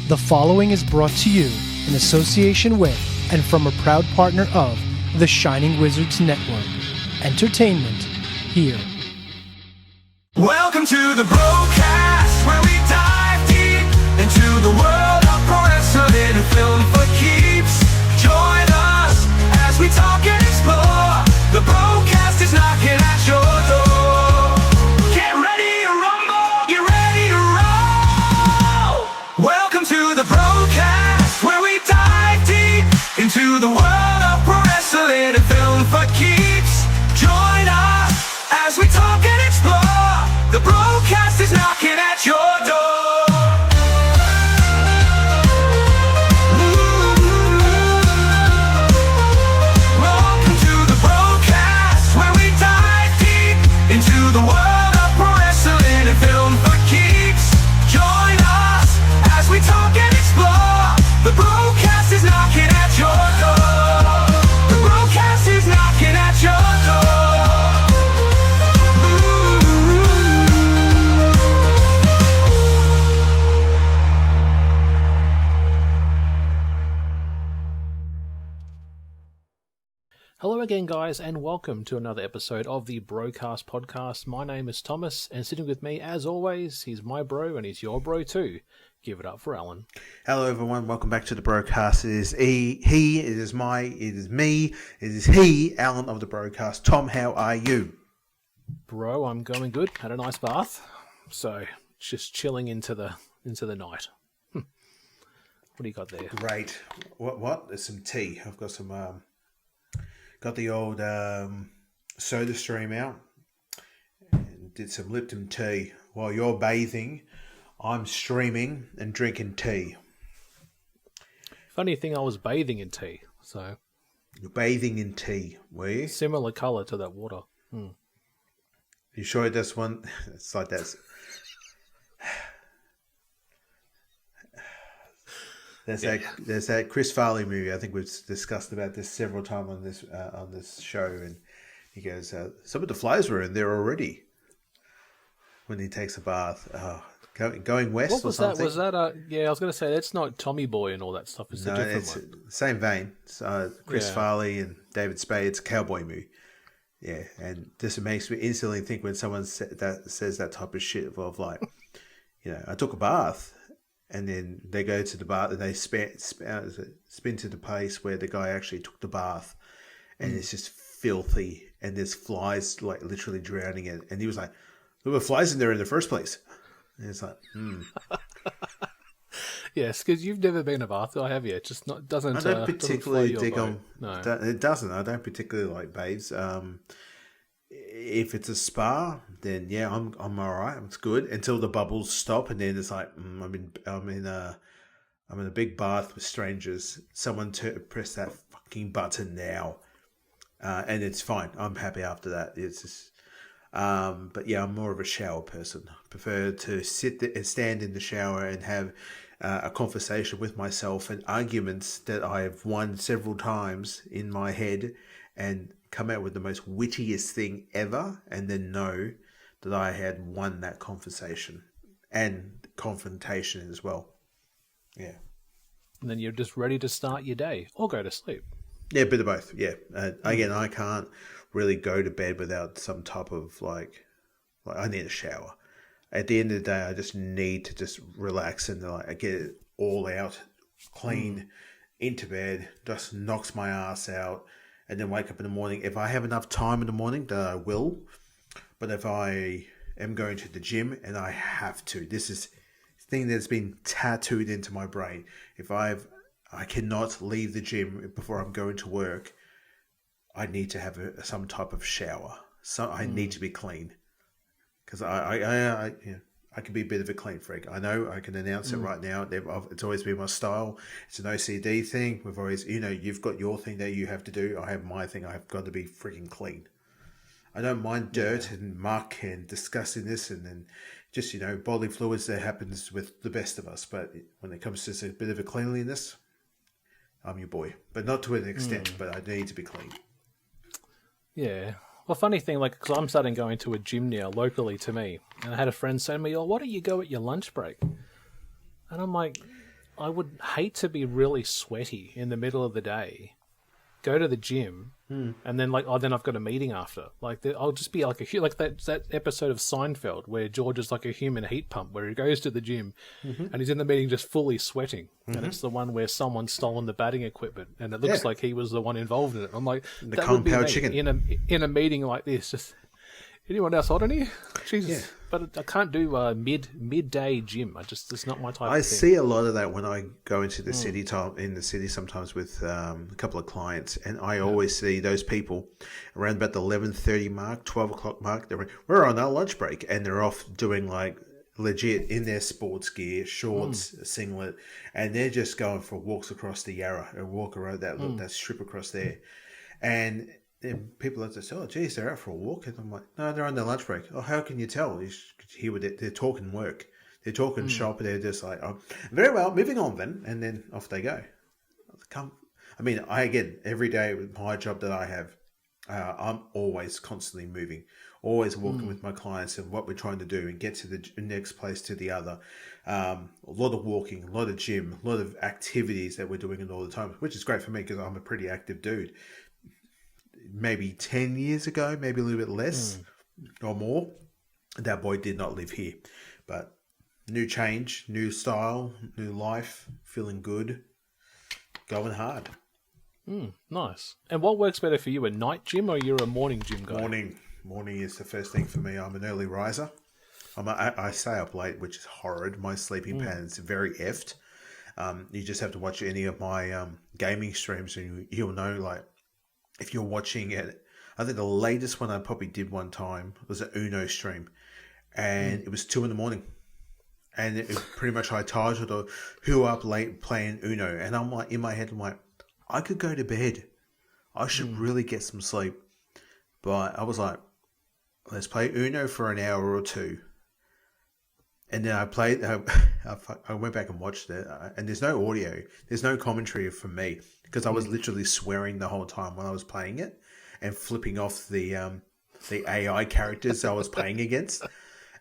The following is brought to you in association with and from a proud partner of the Shining Wizards Network. Entertainment here. Welcome to the BroKast, where we dive deep into the world of pro wrestling and film for keeps. Join us as we talk and explore. The BroKast is knocking at your door. Get ready to rumble, get ready to roll. Welcome to the BroKast, where we dive deep into the world of pro wrestling and film for keeps. Join us as we talk and explore. The BroKast is knocking at your door. Welcome to the BroKast, where we dive deep into the world of pro wrestling and film for keeps. Join us as we talk and explore. The BroKast is knocking at your door. The BroKast is knocking at your door. Hello again, guys, and welcome to another episode of the BroKast Podcast. My name is Thomas, and sitting with me, as always, he's my bro, and he's your bro too. Give it up for Alan. Hello, everyone. Welcome back to the BroKast. It is he, it is me, it is he, Alan of the BroKast. Tom, how are you? Bro, I'm going good. Had a nice bath, so just chilling into the night. What do you got there? Great. What? There's some tea. I've got some. Got the old soda stream out and did some Lipton tea. While you're bathing, I'm streaming and drinking tea. Funny thing, I was bathing in tea, so... You're bathing in tea, were you? Similar colour to that water. You sure this one? It's like that. There's that Chris Farley movie. I think we've discussed about this several times on this show, and he goes, "Some of the flies were in there already." When he takes a bath, going west. What was or something. that? Was that yeah? I was going to say that's not Tommy Boy and all that stuff. It's a different one. Same vein. Chris Farley and David Spade. It's a cowboy movie. Yeah, and this makes me instantly think when someone says that type of shit of like, I took a bath. And then they go to the bath and they spin to the place where the guy actually took the bath, and it's just filthy, and there's flies like literally drowning it. And he was like, "There were flies in there in the first place." And it's like, Yes, because you've never been in a bath, have you? It just doesn't. I don't particularly dig on. No, it doesn't. I don't particularly like bathes. If it's a spa, then yeah, I'm all right. It's good until the bubbles stop, and then it's like I'm in a big bath with strangers. Someone press that fucking button now, and it's fine. I'm happy after that. It's just, but yeah, I'm more of a shower person. I prefer to sit and stand in the shower and have a conversation with myself and arguments that I have won several times in my head, and come out with the most wittiest thing ever, and then know that I had won that conversation and confrontation as well. Yeah. And then you're just ready to start your day or go to sleep. Yeah, a bit of both. Yeah. Again, I can't really go to bed without some type of like I need a shower. At the end of the day, I just need to just relax and I get it all out, clean, into bed, just knocks my ass out. And then wake up in the morning. If I have enough time in the morning, then I will. But if I am going to the gym and I have to, this is the thing that's been tattooed into my brain. If I cannot leave the gym before I'm going to work, I need to have some type of shower. So I need to be clean, because I can be a bit of a clean freak. I know I can announce it right now. It's always been my style. It's an OCD thing. We've always, you've got your thing that you have to do. I have my thing. I've got to be freaking clean. I don't mind dirt and muck and disgusting this and then just, bodily fluids that happens with the best of us. But when it comes to a bit of a cleanliness, I'm your boy. But not to an extent, but I need to be clean. Yeah. Well, funny thing, because I'm starting going to a gym now locally to me, and I had a friend say to me, "Oh, why don't you go at your lunch break?" And I'm like, I would hate to be really sweaty in the middle of the day, go to the gym, and then then I've got a meeting after. Like I'll just be like that episode of Seinfeld where George is like a human heat pump, where he goes to the gym and he's in the meeting just fully sweating. And it's the one where someone's stolen the batting equipment, and it looks like he was the one involved in it. I'm like, the that would be compound me chicken in a meeting like this. Just anyone else hot in here? Jesus. Yeah. But I can't do midday gym. It's not my type of thing. I see a lot of that when I go into the city sometimes with a couple of clients, and I always see those people around about the 11:30 mark, 12 o'clock mark. We're on our lunch break, and they're off doing like legit in their sports gear, shorts, singlet, and they're just going for walks across the Yarra and walk around that strip across there, and then people are just, oh, geez, they're out for a walk. And I'm like, no, they're on their lunch break. Oh, how can you tell? You hear what they're talking work. They're talking shop. They're just like, oh, very well, moving on then. And then off they go. Every day with my job that I have, I'm always constantly moving, always walking with my clients and what we're trying to do and get to the next place to the other. A lot of walking, a lot of gym, a lot of activities that we're doing all the time, which is great for me because I'm a pretty active dude. Maybe 10 years ago, maybe a little bit less or more, that boy did not live here. But new change, new style, new life, feeling good, going hard. Nice. And what works better for you, a night gym or you're a morning gym guy? Morning is the first thing for me. I'm an early riser. I stay up late, which is horrid. My sleeping pattern's very effed. You just have to watch any of my gaming streams and you'll know, like, if you're watching it, I think the latest one I probably did one time was an Uno stream, and it was 2 a.m. And it pretty much I titled "Who Up Late Playing Uno," and I'm like, in my head, I'm like, I could go to bed, I should really get some sleep, but I was like, let's play Uno for an hour or two, and then I played. I went back and watched it, and there's no audio, there's no commentary from me. Because I was literally swearing the whole time when I was playing it and flipping off the AI characters I was playing against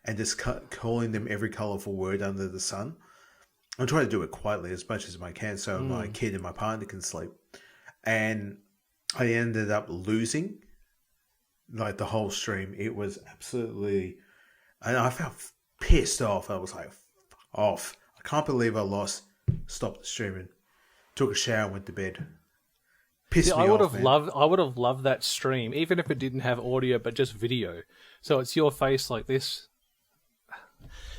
and just calling them every colourful word under the sun. I'm trying to do it quietly as much as I can so my kid and my partner can sleep. And I ended up losing like the whole stream. It was absolutely... And I felt pissed off. I was like, off. I can't believe I lost. Stopped the streaming. Took a shower, went to bed. Pissed me off, man. I would have loved that stream, even if it didn't have audio but just video. So it's your face like this,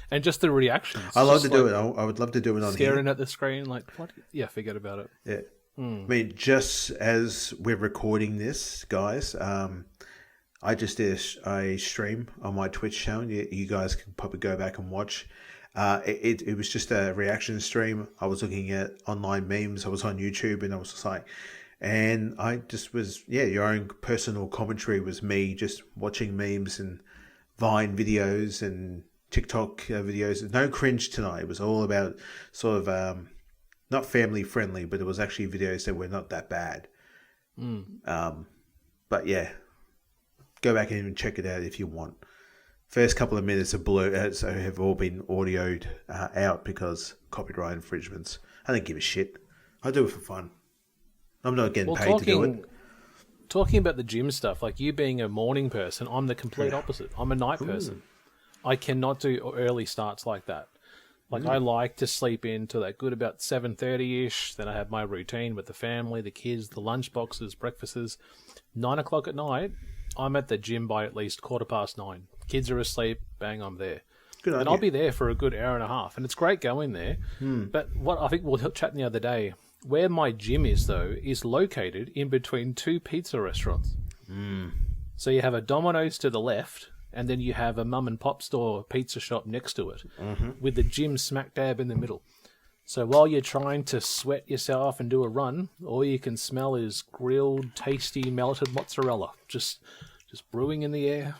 and just the reactions. I love to do it. I would love to do it on staring here. at the screen like what? Yeah, forget about it. Yeah, I mean, just as we're recording this, guys, I just did a stream on my Twitch channel. You guys can probably go back and watch. It was just a reaction stream. I was looking at online memes. I was on YouTube and I was just like, and I just was, your own personal commentary was me just watching memes and Vine videos and TikTok videos. No cringe tonight. It was all about sort of, not family friendly, but it was actually videos that were not that bad. But yeah, go back and check it out if you want. First couple of minutes of blue have all been audioed out because copyright infringements. I don't give a shit. I do it for fun. I'm not getting paid to do it. Talking about the gym stuff, like you being a morning person, I'm the complete opposite. I'm a night person. I cannot do early starts like that. Like I like to sleep in till that good about 7:30ish. Then I have my routine with the family, the kids, the lunch boxes, breakfasts. 9 o'clock at night, I'm at the gym by at least 9:15. Kids are asleep, bang, I'm there. Good idea. And I'll be there for a good hour and a half. And it's great going there. But what I think we were chatting the other day, where my gym is, though, is located in between 2 pizza restaurants. So you have a Domino's to the left, and then you have a mum and pop store pizza shop next to it, with the gym smack dab in the middle. So while you're trying to sweat yourself and do a run, all you can smell is grilled, tasty, melted mozzarella, just brewing in the air.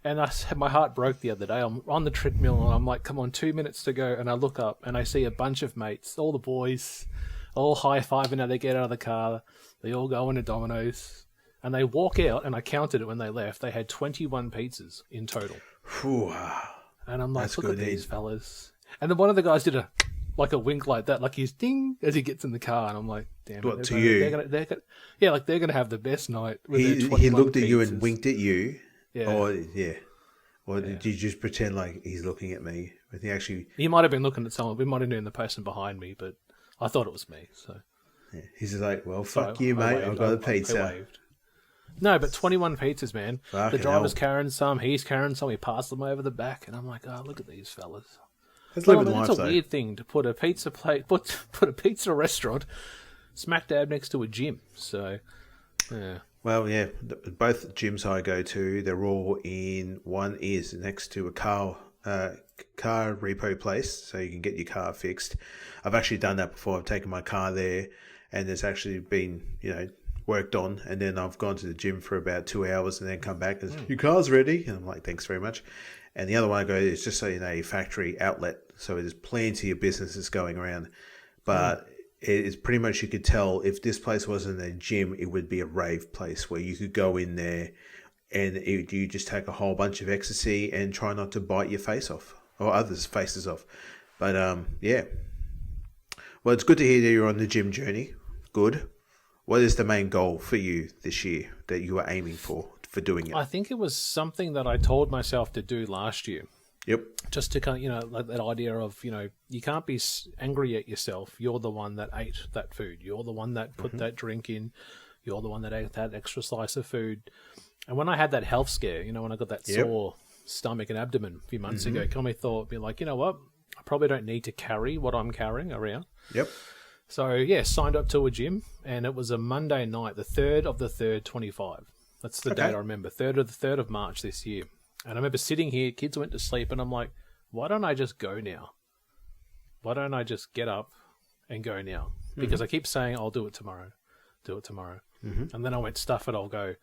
And I had my heart broke the other day. I'm on the treadmill and I'm like, come on, 2 minutes to go. And I look up and I see a bunch of mates, all the boys, all high-fiving as they get out of the car. They all go into Domino's. And they walk out, and I counted it when they left. They had 21 pizzas in total. Whew. And I'm like, That's look good, at these fellas. And then one of the guys did a like a wink like that, like he's ding as he gets in the car, and I'm like, damn. What, to you? They're gonna have the best night. With their He 21 looked at you and pizzas. winked at you. Yeah. Or did you just pretend like he's looking at me? But he actually... He might have been looking at someone. We might have known the person behind me, but I thought it was me. So Yeah. He's just like, well, fuck so you, I mate. waved. I've got a I pizza. waved. No, but 21 pizzas, man. Fucking The driver's hell. carrying some. He's carrying some. He passed them over the back, and I'm like, oh, look at these fellas. Let's Well, live I in mean, life, it's a though. weird thing to put a pizza put a pizza restaurant smack dab next to a gym. So, yeah. Well, yeah, both gyms I go to, they're all in... One is next to a car repo place, so you can get your car fixed. I've actually done that before. I've taken my car there, and it's actually been, worked on, and then I've gone to the gym for about 2 hours and then come back and your car's ready. And I'm like, thanks very much. And the other one I go is just in a factory outlet, so there's plenty of businesses going around. But it's pretty much, you could tell if this place wasn't a gym, it would be a rave place where you could go in there and you just take a whole bunch of ecstasy and try not to bite your face off or others' faces off. But yeah. Well, it's good to hear that you're on the gym journey. Good. What is the main goal for you this year that you are aiming for doing it? I think it was something that I told myself to do last year. Yep. Just to kind of, like that idea of, you can't be angry at yourself. You're the one that ate that food. You're the one that put that drink in. You're the one that ate that extra slice of food. And when I had that health scare, when I got that sore stomach and abdomen a few months ago, Tommy thought, be like, you know what? I probably don't need to carry what I'm carrying around. Yep. So, yeah, signed up to a gym, and it was a Monday night, the 3rd of the 3rd, 25. That's the date I remember, 3rd of March this year. And I remember sitting here, kids went to sleep, and I'm like, why don't I just go now? Why don't I just get up and go now? Because I keep saying, I'll do it tomorrow. And then I went, stuff it, I'll go.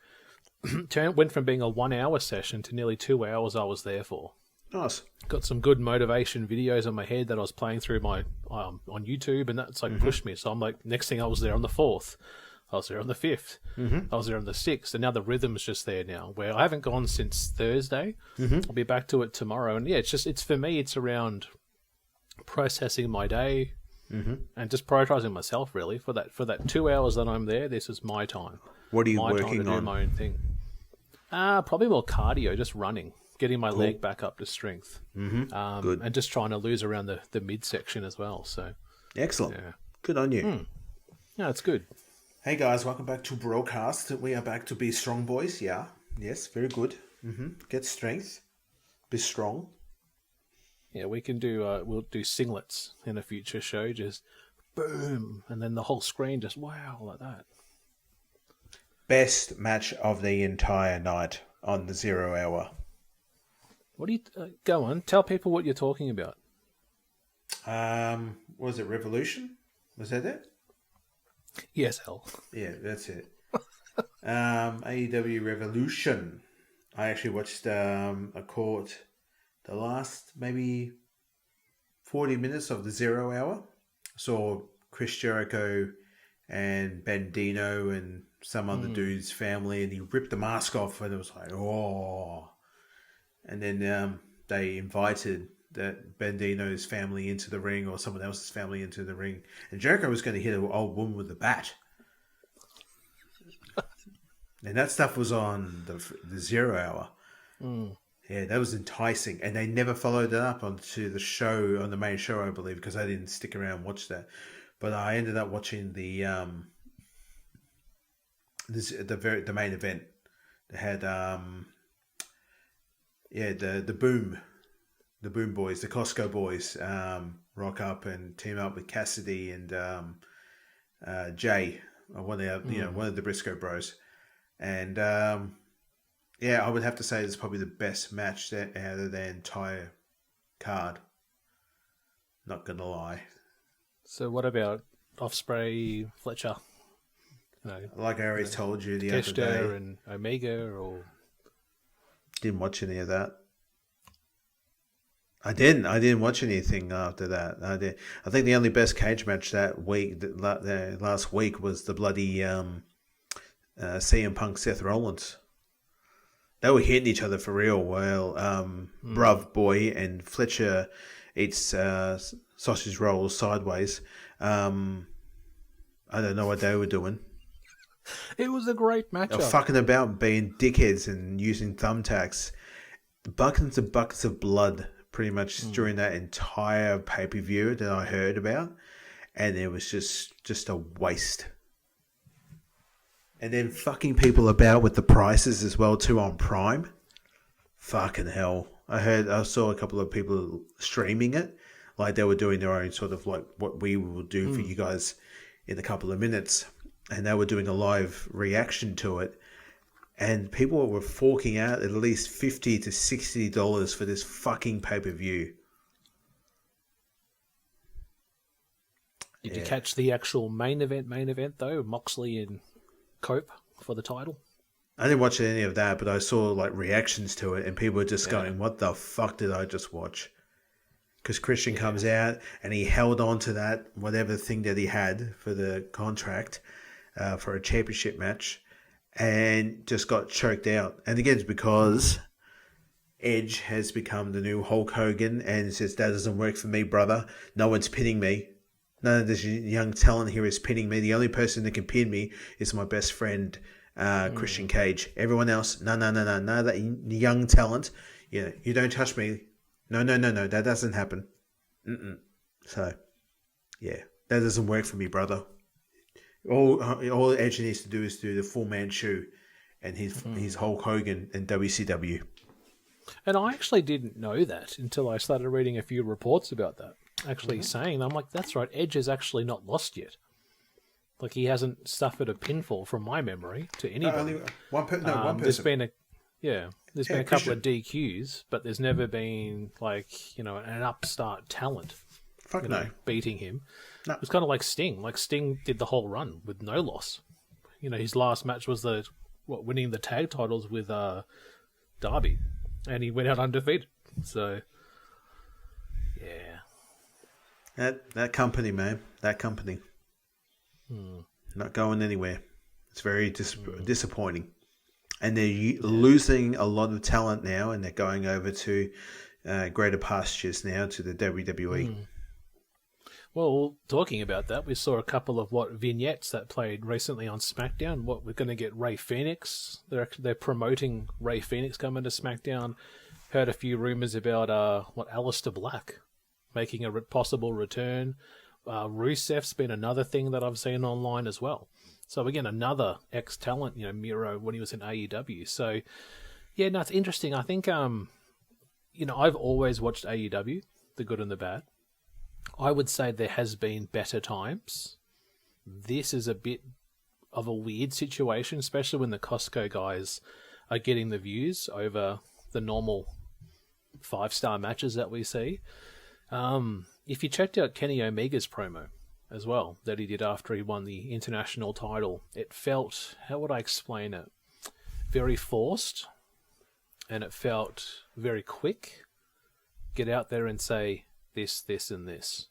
Went from being a 1 hour session to nearly 2 hours I was there for. Nice. Got some good motivation videos in my head that I was playing through my on YouTube, and that's like pushed me. So I'm like, next thing I was there on the 4th. I was there on the 5th. I was there on the 6th. And now the rhythm's just there now, where I haven't gone since Thursday. I'll be back to it tomorrow. And yeah, it's for me, it's around processing my day and just prioritizing myself, really. For that 2 hours that I'm there, this is my time. What are you my time working to do on? my own thing. Probably more cardio, just running. Getting my leg back up to strength. Good. And just trying to lose around the midsection as well. So Excellent. yeah. Good on you. Yeah, it's good. Hey guys, welcome back to BroKast. We are back to be strong boys. Yeah. Yes, very good. Get strength. Be strong. Yeah, we can do. We'll do singlets in a future show. Just boom, and then the whole screen just wow like that. Best match of the entire night on the 0 hour. What do you go on? Tell people what you're talking about. Was it Revolution? Was that it? Yes, hell. Yeah, that's it. AEW Revolution. I actually watched a court the last maybe 40 minutes of the 0 hour. Saw Chris Jericho and Bandino and some other dude's family, and he ripped the mask off, and it was like, oh. And then they invited that Bandino's family into the ring, or someone else's family into the ring, and Jericho was going to hit an old woman with a bat. And that stuff was on the 0 hour. Yeah, that was enticing. And they never followed it up onto the show, on the main show, I believe, because I didn't stick around and watch that. But I ended up watching the main event. They had the Boom Boys, the Costco Boys, rock up and team up with Cassidy and Jay, one of the Briscoe Bros. And I would have to say it's probably the best match out of the entire card. Not gonna lie. So what about Ospreay, Fletcher? Like I already told you the other Takeshita day, and Omega, or didn't watch any of that. I didn't watch anything after that. I think the only best cage match that week, last week, was the bloody CM Punk Seth Rollins. They were hitting each other for real. Well, Bruv Boy and Fletcher eats sausage rolls sideways. I don't know what they were doing. It was a great They were matchup. fucking about being dickheads and using thumbtacks. Buckets and buckets of blood pretty much during that entire pay-per-view that I heard about. And it was just a waste. And then fucking people about with the prices as well too on Prime. Fucking hell. I saw a couple of people streaming it. Like they were doing their own sort of like what we will do for you guys in a couple of minutes. And they were doing a live reaction to it. And people were forking out at least $50 to $60 for this fucking pay-per-view. Did you catch the actual main event though? Moxley and Cope for the title? I didn't watch any of that, but I saw like reactions to it, and people were just going, "What the fuck did I just watch?" Because Christian comes out and he held on to that whatever thing that he had for the contract for a championship match, and just got choked out. And again, it's because Edge has become the new Hulk Hogan, and says that doesn't work for me, brother. No one's pinning me. None of this young talent here is pinning me. The only person that can pin me is my best friend, Christian Cage. Everyone else, no, that young talent. Yeah, you don't touch me. No, that doesn't happen. So, yeah, that doesn't work for me, brother. All Edge needs to do is do the full Manchu, and he's Hulk Hogan in WCW. And I actually didn't know that until I started reading a few reports about that. Actually saying, I'm like, that's right, Edge has actually not lost yet. Like, he hasn't suffered a pinfall from my memory to anybody. Only one person. There's been a couple of DQs, but there's never been like, an upstart talent beating him. No. It was kind of like Sting. Like, Sting did the whole run with no loss. His last match was winning the tag titles with Darby, and he went out undefeated. So, yeah. That company, man. That company. Not going anywhere. It's very disappointing. And they're losing a lot of talent now, and they're going over to greater pastures now, to the WWE. Well, talking about that, we saw a couple of vignettes that played recently on SmackDown. We're going to get Ray Phoenix. They're promoting Ray Phoenix coming to SmackDown. Heard a few rumors about Aleister Black making a possible return. Rusev's been another thing that I've seen online as well. So again, another ex-talent, Miro, when he was in AEW. So yeah, no, it's interesting. I think I've always watched AEW, the good and the bad. I would say there has been better times. This is a bit of a weird situation, especially when the Costco guys are getting the views over the normal 5-star matches that we see. If you checked out Kenny Omega's promo as well, that he did after he won the international title, it felt, how would I explain it? Very forced, and it felt very quick. Get out there and say this, this, and this.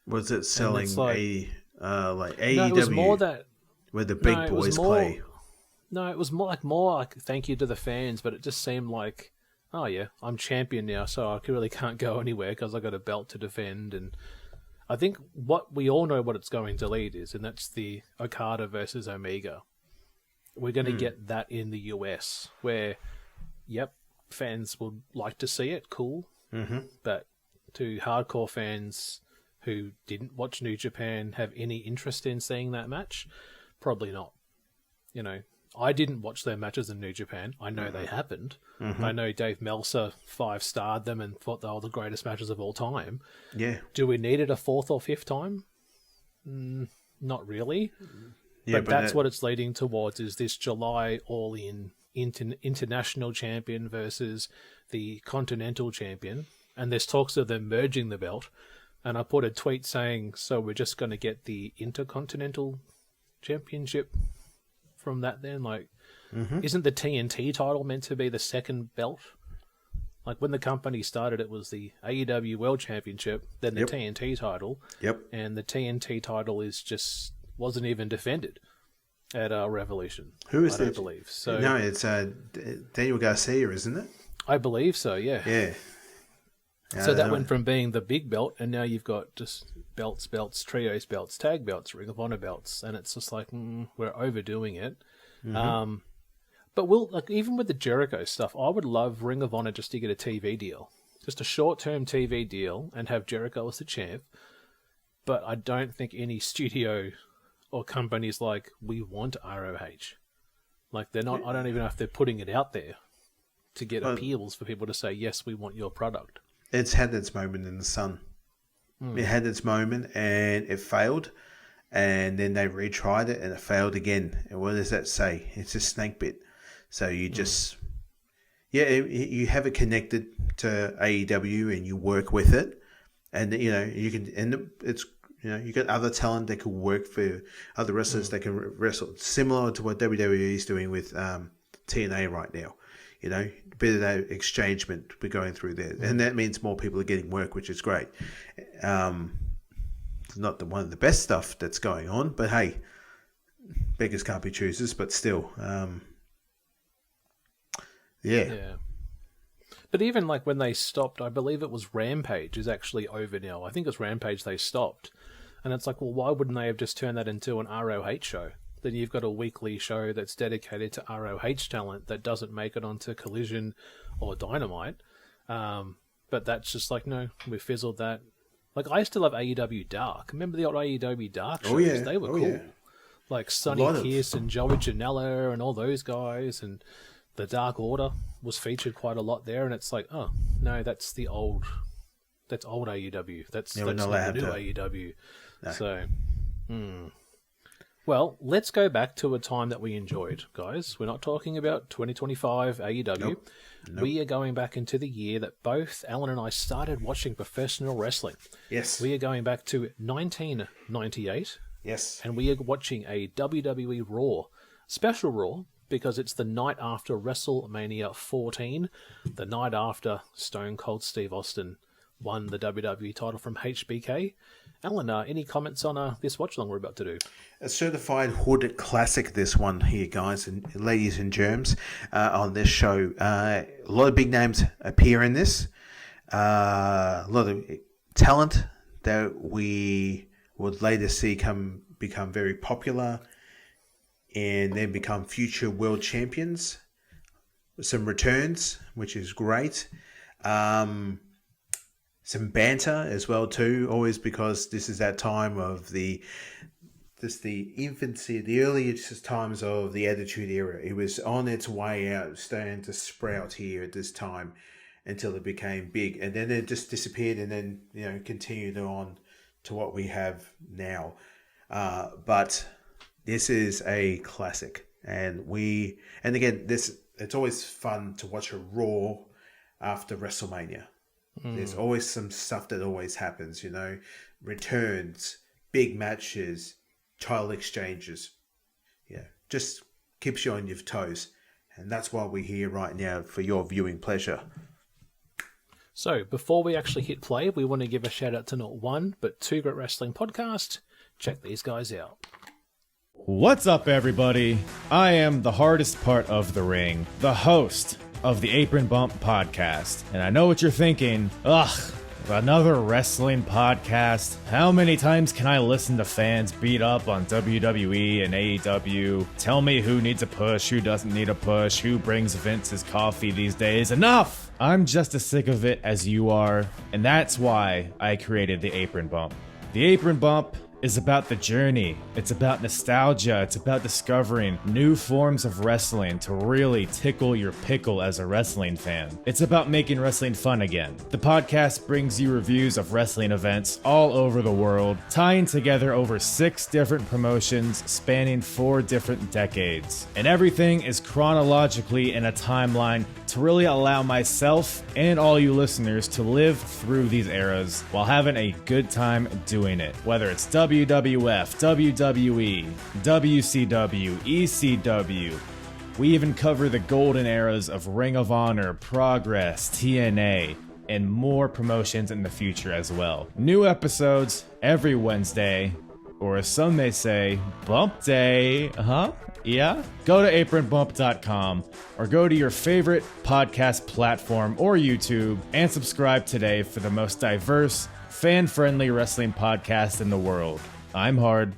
Was it selling like AEW? No, it was more that where the big boys play. No, it was more like thank you to the fans, but it just seemed like, oh yeah, I'm champion now, so I really can't go anywhere because I got a belt to defend. And I think we all know what it's going to lead is, and that's the Okada versus Omega. We're going to get that in the US, where, fans would like to see it, cool, but to hardcore fans who didn't watch New Japan have any interest in seeing that match, probably not. I didn't watch their matches in New Japan. I know they happened. I know Dave Meltzer 5-starred them and thought they were the greatest matches of all time. Yeah. Do we need it a 4th or 5th time? Not really. Yeah, but that's what it's leading towards, is this July all-in international champion versus the continental champion. And there's talks of them merging the belt. And I put a tweet saying, so we're just going to get the Intercontinental Championship from that then? Like, isn't the TNT title meant to be the second belt? Like, when the company started, it was the AEW World Championship, then the TNT title. And the TNT title wasn't even defended at Revolution. Who is that? I don't believe. So, no, it's Daniel Garcia, isn't it? I believe so, yeah. Yeah. So that went from being the big belt, and now you've got just belts, trios belts, tag belts, Ring of Honor belts, and it's just like we're overdoing it. Mm-hmm. But even with the Jericho stuff, I would love Ring of Honor just to get a TV deal, just a short-term TV deal, and have Jericho as the champ. But I don't think any studio or companies like we want ROH. Like they're not. I don't even know if they're putting it out there to get appeals for people to say yes, we want your product. It's had its moment in the sun. It had its moment and it failed, and then they retried it and it failed again. And what does that say? It's a snake bit. So you just, you have it connected to AEW and you work with it, and you can, and it's you got other talent that could work for other wrestlers that can wrestle, similar to what WWE is doing with TNA right now. A bit of that exchangement we're going through there. And that means more people are getting work, which is great. It's not one of the best stuff that's going on, but hey, beggars can't be choosers, but still. Yeah. But even like when they stopped, I believe it was Rampage is actually over now. I think it's Rampage they stopped. And it's like, well, why wouldn't they have just turned that into an ROH show? Then you've got a weekly show that's dedicated to ROH talent that doesn't make it onto Collision or Dynamite. But that's just like, no, we fizzled that. Like, I used to love AEW Dark. Remember the old AEW Dark shows? Oh, yeah. They were cool. Yeah. Like Sonny Kiss and Joey Janela and all those guys. And the Dark Order was featured quite a lot there. And it's like, oh, no, that's old AEW. That's not the new AEW. No. So, Well, let's go back to a time that we enjoyed, guys. We're not talking about 2025 AEW. Nope. We are going back into the year that both Alan and I started watching professional wrestling. Yes. We are going back to 1998. Yes. And we are watching a WWE RAW, special RAW, because it's the night after WrestleMania 14, the night after Stone Cold Steve Austin won the WWE title from HBK. Alan, any comments on this watch-along we're about to do? A certified hood classic, this one here, guys and ladies and germs, on this show. A lot of big names appear in this. A lot of talent that we would later see become very popular and then become future world champions. Some returns, which is great. Some banter as well too, always because this is that time of the infancy, the earliest times of the Attitude Era. It was on its way out, starting to sprout here at this time until it became big, and then it just disappeared, and then continued on to what we have now. But this is a classic, and again, it's always fun to watch a Raw after WrestleMania. There's always some stuff that always happens, returns, big matches, title exchanges. Yeah, just keeps you on your toes. And that's why we're here right now, for your viewing pleasure. So, before we actually hit play, we want to give a shout out to not one, but two Great Wrestling Podcast. Check these guys out. What's up, everybody? I am the hardest part of the ring, the host of the Apron Bump Podcast. And I know what you're thinking. Ugh, another wrestling podcast? How many times can I listen to fans beat up on WWE and AEW? Tell me who needs a push, who doesn't need a push, who brings Vince's coffee these days? Enough! I'm just as sick of it as you are, and that's why I created the Apron Bump. The Apron Bump is about the journey. It's about nostalgia. It's about discovering new forms of wrestling to really tickle your pickle as a wrestling fan. It's about making wrestling fun again. The podcast brings you reviews of wrestling events all over the world, tying together over 6 different promotions spanning 4 different decades. And everything is chronologically in a timeline to really allow myself and all you listeners to live through these eras while having a good time doing it. Whether it's WWF, WWE, WCW, ECW. We even cover the golden eras of Ring of Honor, Progress, TNA, and more promotions in the future as well. New episodes every Wednesday, or as some may say, Bump Day, Yeah? Go to apronbump.com or go to your favorite podcast platform or YouTube and subscribe today for the most diverse, fan-friendly wrestling podcast in the world. I'm Hard.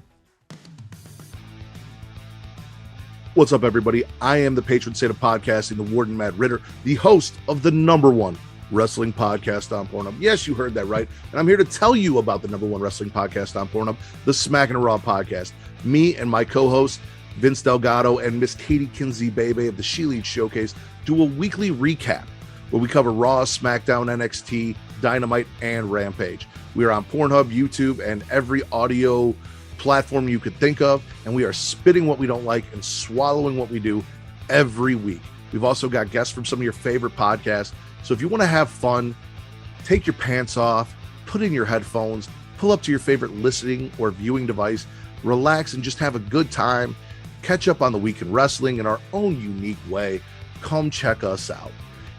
What's up, everybody? I am the patron saint of podcasting, the Warden Matt Ritter, the host of the #1 wrestling podcast on Pornhub. Yes, you heard that right. And I'm here to tell you about the #1 wrestling podcast on Pornhub, the Smackin RAW podcast. Me and my co-host, Vince Delgado, and Miss Katie Kinsey Bebe of the She Leads Showcase do a weekly recap where we cover Raw, SmackDown, NXT, Dynamite, and Rampage. We are on Pornhub, YouTube, and every audio platform you could think of, and we are spitting what we don't like and swallowing what we do every week. We've also got guests from some of your favorite podcasts. So if you want to have fun, take your pants off, put in your headphones, pull up to your favorite listening or viewing device, relax, and just have a good time. Catch up on the week in wrestling in our own unique way. Come check us out.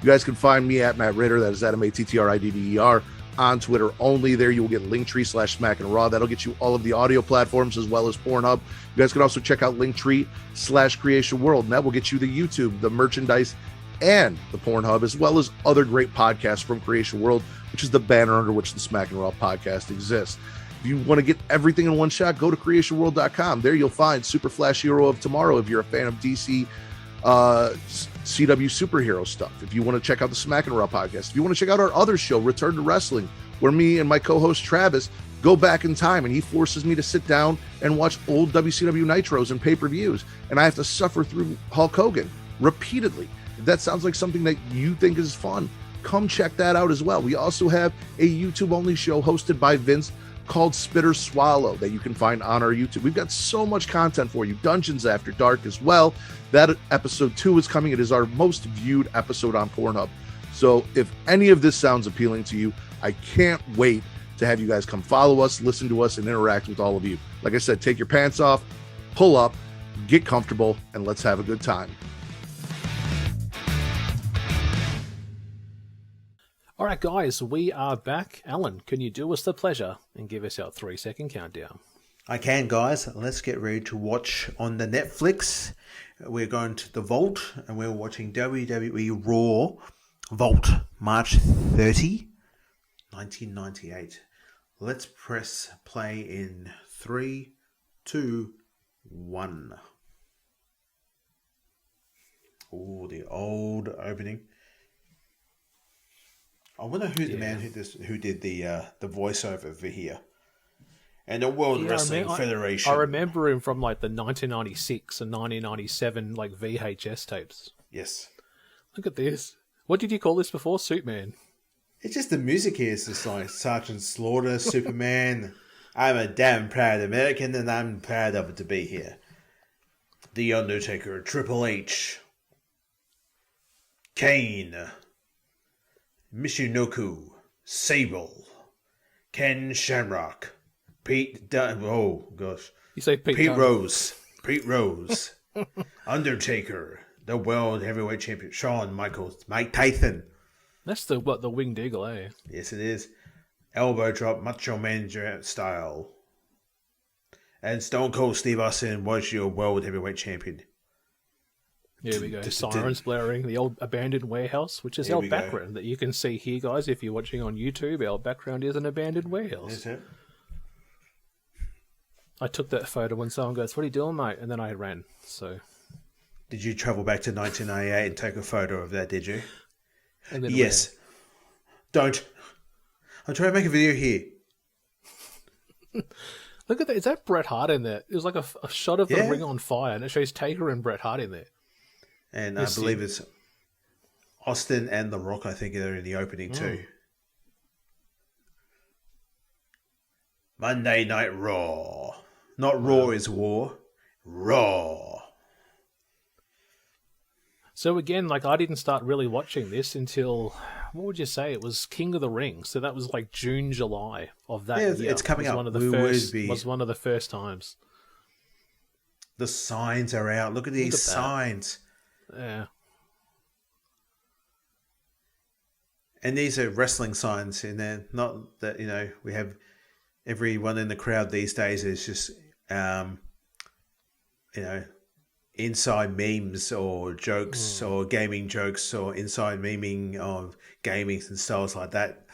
You guys can find me at Matt Ritter, that is at MATTRIDDER, on Twitter only. There you will get Linktree/Smackin Raw. That'll get you all of the audio platforms as well as Pornhub. You guys can also check out Linktree/Creation World, and that will get you the YouTube, the merchandise, and the Pornhub, as well as other great podcasts from Creation World, which is the banner under which the Smackin Raw podcast exists. If you want to get everything in one shot, go to creationworld.com. There you'll find Super Flash Hero of Tomorrow if you're a fan of DC CW superhero stuff. If you want to check out the Smackin Raw podcast, if you want to check out our other show, Return to Wrestling, where me and my co-host Travis go back in time and he forces me to sit down and watch old WCW Nitros and pay-per-views, and I have to suffer through Hulk Hogan repeatedly. If that sounds like something that you think is fun, come check that out as well. We also have a YouTube-only show hosted by Vince called Spitter Swallow that you can find on our YouTube. We've got so much content for you. Dungeons After Dark as well. That episode 2 is coming. It is our most viewed episode on Pornhub. So if any of this sounds appealing to you, I can't wait to have you guys come follow us, listen to us, and interact with all of you. Like I said, take your pants off, pull up, get comfortable, and let's have a good time. All right, guys, we are back. Alan, can you do us the pleasure and give us our 3-second countdown? I can, guys. Let's get ready to watch on the Netflix. We're going to the Vault, and we're watching WWE RAW Vault, March 30, 1998. Let's press play in 3, 2, 1. Oh, the old opening. I wonder who the man who did the voiceover for here. And the World Wrestling Federation. I remember him from like the 1996 and 1997 like VHS tapes. Yes. Look at this. What did you call this before? Suitman. It's just the music here. It's just like Sergeant Slaughter, Superman. I'm a damn proud American and I'm proud of it to be here. The Undertaker, Triple H, Kane, Michinoku, Sable, Ken Shamrock, oh gosh, You say Pete Rose, Undertaker, the World Heavyweight Champion, Shawn Michaels, Mike Tyson. That's the Winged Eagle, eh? Yes, it is. Elbow drop, Macho Man style. And Stone Cold Steve Austin was your World Heavyweight Champion. Here we go. Sirens blaring. The old abandoned warehouse, which is our background that you can see here, guys. If you're watching on YouTube, our background is an abandoned warehouse. Is it? I took that photo when someone goes, "What are you doing, mate?" And then I ran. So, did you travel back to 1998 and take a photo of that? Did you? And then yes. Don't. I'm trying to make a video here. Look at that. Is that Bret Hart in there? It was like a shot of the ring on fire, and it shows Taker and Bret Hart in there. And I believe it's Austin and The Rock, I think, are in the opening too. Monday Night Raw. Not Raw is War. Raw. So again, like I didn't start really watching this until, what would you say? It was King of the Ring. So that was like June, July of that year. It's coming up. Was one of the first times. The signs are out. Look at these signs. Yeah. And these are wrestling signs, and they're not that, we have everyone in the crowd these days is just, inside memes or jokes or gaming jokes or inside memeing of gaming and styles like that.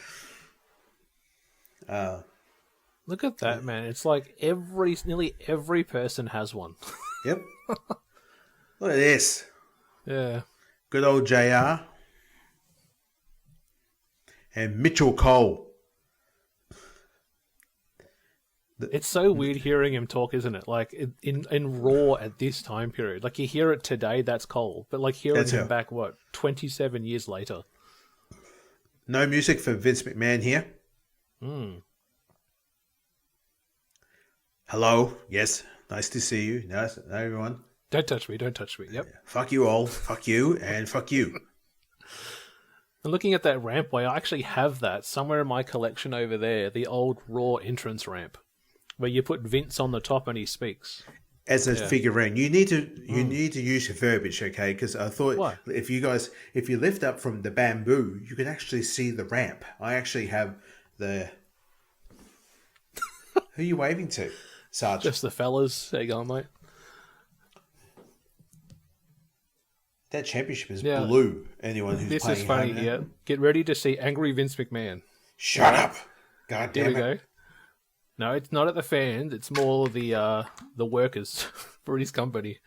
Look at that, man. It's like nearly every person has one. Yep. Look at this. Yeah. Good old JR. And Mitchell Cole. It's so weird hearing him talk, isn't it? Like in Raw at this time period. Like you hear it today, that's Cole. But like hearing him back, 27 years later. No music for Vince McMahon here. Hello. Yes. Nice to see you. Nice. Hi, everyone. Don't touch me. Don't touch me. Yep. Fuck you all. Fuck you. And fuck you. And looking at that rampway, I actually have that somewhere in my collection over there. The old Raw entrance ramp, where you put Vince on the top and he speaks. As a figurine, you need to use your verbiage, okay? Because I thought if you lift up from the bamboo, you can actually see the ramp. I actually have the. Who are you waving to, Sarge? Just the fellas. How you going, mate? That championship is blue. Anyone who's this playing is funny. Yeah, get ready to see angry Vince McMahon. Shut up! God damn it! Here we go. No, it's not at the fans. It's more the workers for his company.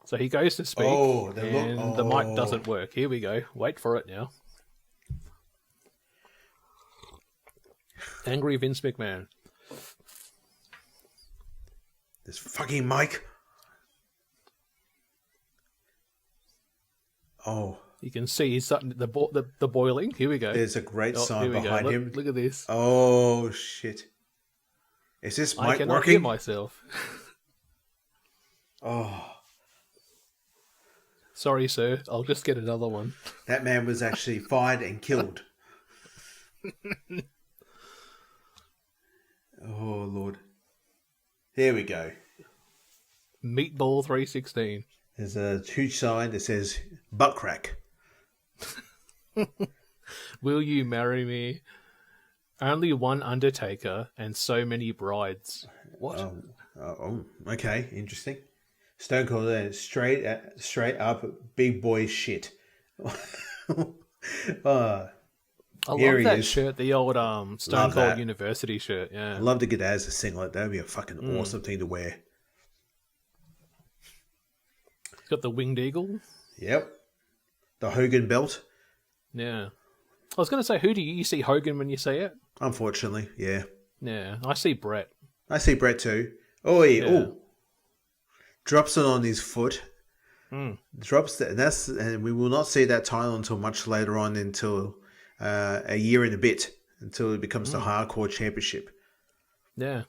So he goes to speak, and the mic doesn't work. Here we go. Wait for it now. Angry Vince McMahon. This fucking mic. Oh. You can see he's starting the boiling. Here we go. There's a great sign behind him. Look at this. Oh, shit. Is this mic I cannot working? hear myself. Oh. Sorry, sir. I'll just get another one. That man was actually fired and killed. Oh, Lord. Here we go. Meatball 316. There's a huge sign that says butt crack. Will you marry me? Only one Undertaker and so many brides. What? Okay, interesting. Stone Cold, straight up big boy shit. I love that shirt, the old Stone Cold University shirt. Yeah, I'd love to get that as a singlet. That would be a fucking awesome thing to wear. Got the winged eagle. Yep. The Hogan belt. Yeah. I was going to say, who do you see Hogan when you see it? Unfortunately, yeah. Yeah, I see Brett. I see Brett too. Oh, yeah. Oh. Drops it on his foot. Drops that, and we will not see that title until much later on, until a year and a bit, until it becomes the Hardcore Championship. Yeah.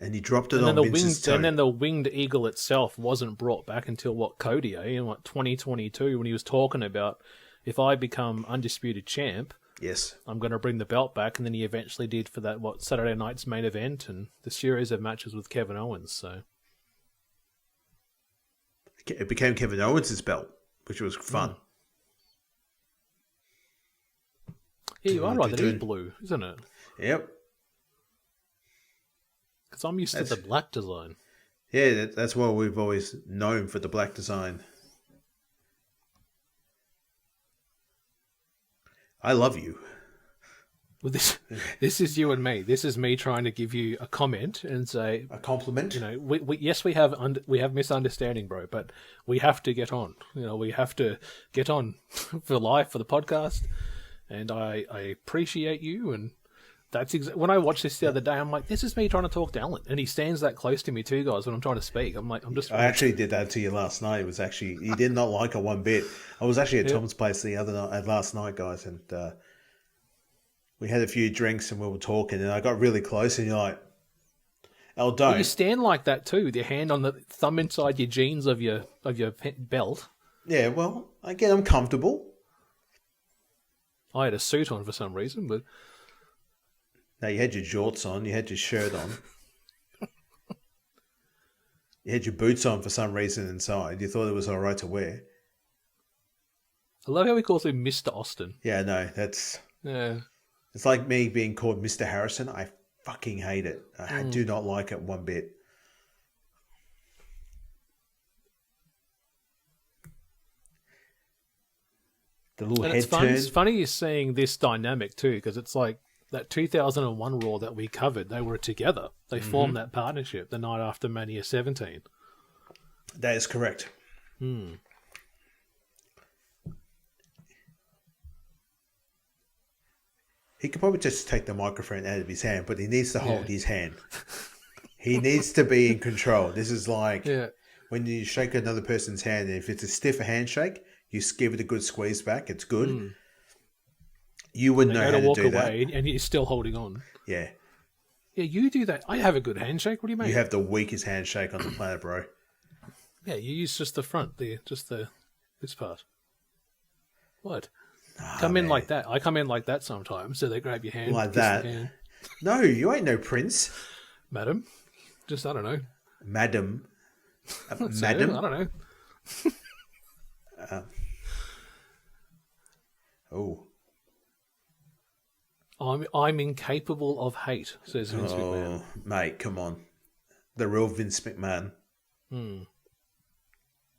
And he dropped it on Vince's toe. And then the winged eagle itself wasn't brought back until Cody, in 2022, when he was talking about, if I become undisputed champ, yes, I'm going to bring the belt back. And then he eventually did for that Saturday night's main event and the series of matches with Kevin Owens. So it became Kevin Owens' belt, which was fun. Yeah, you are right. That is blue, isn't it? Yep. Because I'm used to the black design. Yeah, that's what we've always known for the black design. I love you. Well, this is you and me. This is me trying to give you a comment and say a compliment. Yes, we have misunderstanding, bro, but we have to get on. We have to get on for life, for the podcast, and I appreciate you. And that's when I watched this the other day, I'm like, this is me trying to talk to Alan, and he stands that close to me too, guys. When I'm trying to speak, I actually did that to you last night. It was actually he did not like it one bit. I was actually at Tom's place the other night, last night, guys, and we had a few drinks and we were talking, and I got really close, and you're like, "Oh, don't." Well, you stand like that too, with your hand on the thumb inside your jeans of your belt. Yeah, well, again, I'm comfortable. I had a suit on for some reason, but. No, you had your jorts on. You had your shirt on. You had your boots on for some reason inside. You thought it was all right to wear. I love how he calls him Mr. Austin. Yeah, no, that's... Yeah. It's like me being called Mr. Harrison. I fucking hate it. I do not like it one bit. The little And head turn. it's funny you're seeing this dynamic too, because it's like that 2001 Raw that we covered, they were together. They formed that partnership the night after Mania 17. That is correct. He could probably just take the microphone out of his hand, but he needs to hold his hand. He needs to be in control. This is like when you shake another person's hand, and if it's a stiffer handshake, you give it a good squeeze back. It's good. You wouldn't know how to walk do that. away, and you're still holding on. Yeah. Yeah, you do that. I have a good handshake. What do you mean? You have the weakest handshake on the planet, bro. Yeah, you use just the front, this part. What? Come in like that. I come in like that sometimes, so they grab your hand. Like kiss that? the hand. No, you ain't no prince. Madam. Just, I don't know. Madam. So, Madam? I don't know. Oh. I'm incapable of hate, says Vince McMahon. Mate, come on. The real Vince McMahon.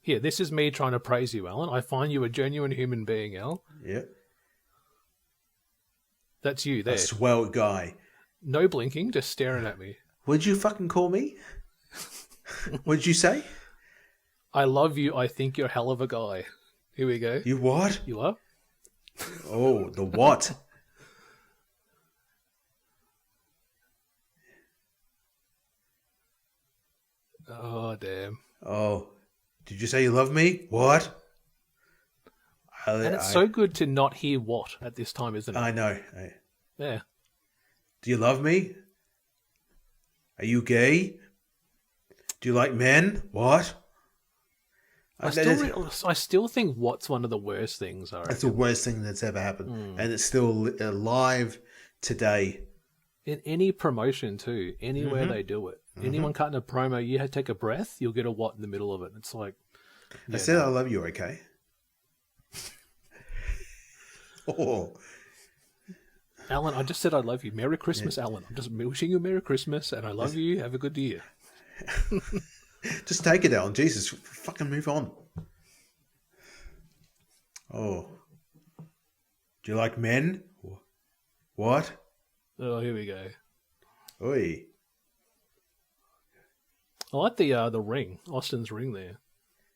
Here, this is me trying to praise you, Alan. I find you a genuine human being, Al. Yeah. That's you there. A swell guy. No blinking, just staring at me. What'd you fucking call me? What'd you say? I love you. I think you're a hell of a guy. Here we go. You what? You are? Oh, the what? Oh, damn. Oh, did you say you love me? What? And it's so good to not hear what at this time, isn't it? I know. Yeah. Do you love me? Are you gay? Do you like men? What? I still think what's one of the worst things. That's the worst thing that's ever happened. And it's still alive today. In any promotion, too. Anywhere they do it. Anyone cutting a promo, you had to take a breath, you'll get a what in the middle of it. It's like... I said I love you, okay? Oh. Alan, I just said I love you. Merry Christmas, Alan. I'm just wishing you a Merry Christmas, and I love you. Have a good year. Just take it, Alan. Jesus, fucking move on. Oh. Do you like men? What? Oh, here we go. Oi. I like the ring, Austin's ring there.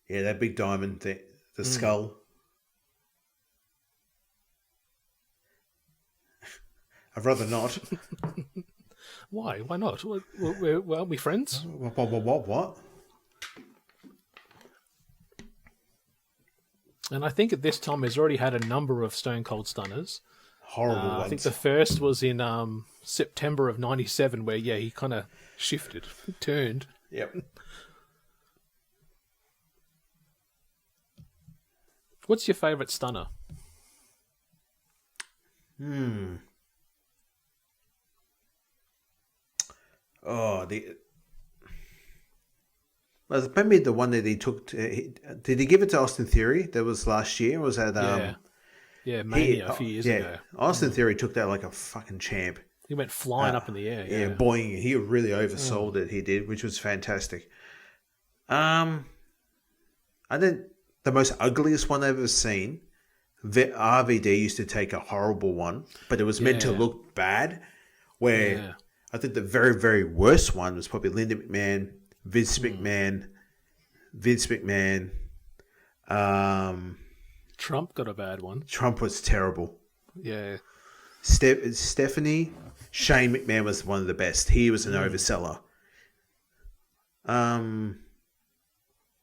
Yeah, that big diamond, the skull. I'd rather not. Why? Why not? Aren't we friends? What? And I think at this time he's already had a number of Stone Cold Stunners. Horrible ones. I think the first was in September of '97, where he kind of shifted, turned. Yep. What's your favourite stunner? Oh, well, maybe the one that he took. Did he give it to Austin Theory? That was last year. Or was that? Mania a few years ago. Austin Theory took that like a fucking champ. He went flying up in the air. Yeah, boing. He really oversold it. He did, which was fantastic. I think the most ugliest one I've ever seen. RVD used to take a horrible one, but it was meant to look bad. Where I think the very, very worst one was probably Linda McMahon, Vince McMahon. Trump got a bad one. Trump was terrible. Yeah. Stephanie, Shane McMahon was one of the best. He was an overseller.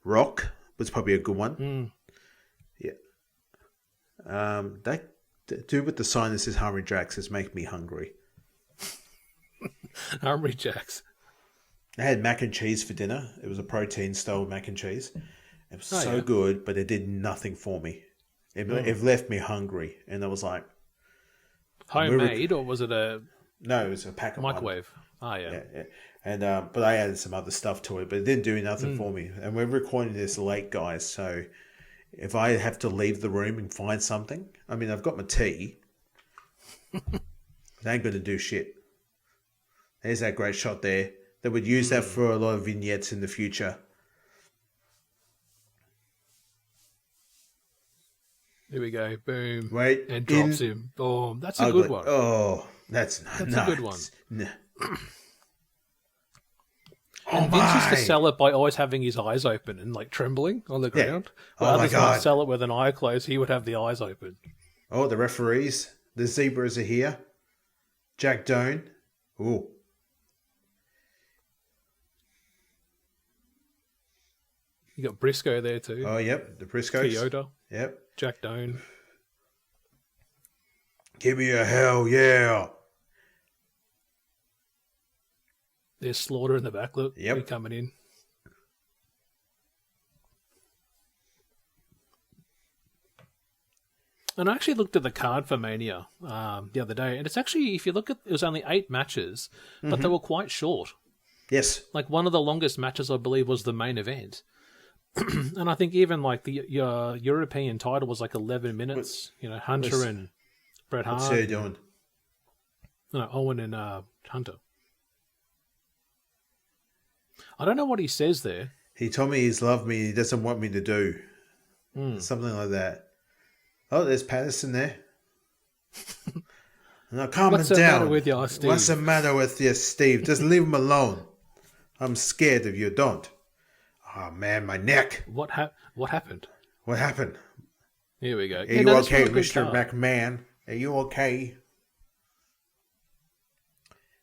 Rock was probably a good one. Yeah. That dude with the sign that says Hungry Jacks is making me hungry. Hungry Jacks. I had mac and cheese for dinner. It was a protein style mac and cheese. It was so good, but it did nothing for me. It left me hungry, and I was like, homemade, or was it a? No, it was a pack of microwave. One. Yeah. And but I added some other stuff to it, but it didn't do nothing for me. And we're recording this late, guys, so if I have to leave the room and find something, I mean, I've got my tea. It ain't going to do shit. There's that great shot there. They would use that for a lot of vignettes in the future. Here we go. Boom. Wait, And drops him. Boom. That's a ugly. good one. Oh, that's a nuts. good one. No. And Vince used to sell it by always having his eyes open and like trembling on the ground. Oh But my others God. might sell it with an eye closed. He would have the eyes open. Oh, the referees. The zebras are here. Jack Doan. Ooh. You got Briscoe there too. Oh, yep. The Briscoes. Toyota. Yep. Jack Doan. Give me a hell yeah. There's Slaughter in the back. Look. Yep. He coming in. And I actually looked at the card for Mania the other day, and it's actually, if you look at, it was only 8 matches, but they were quite short. Yes. Like one of the longest matches, I believe, was the main event. And I think even like the European title was like 11 minutes. Hunter and Bret Hart. What's he doing? No, Owen and Hunter. I don't know what he says there. He told me he's loved me. He doesn't want me to do. Something like that. Oh, there's Patterson there. Now calm What's the down. matter with you, Steve? What's the matter with you, Steve? Just leave him alone. I'm scared if you don't. Oh man, my neck. What happened? What happened? Here we go. Are you okay, Mr. McMahon? Are you okay?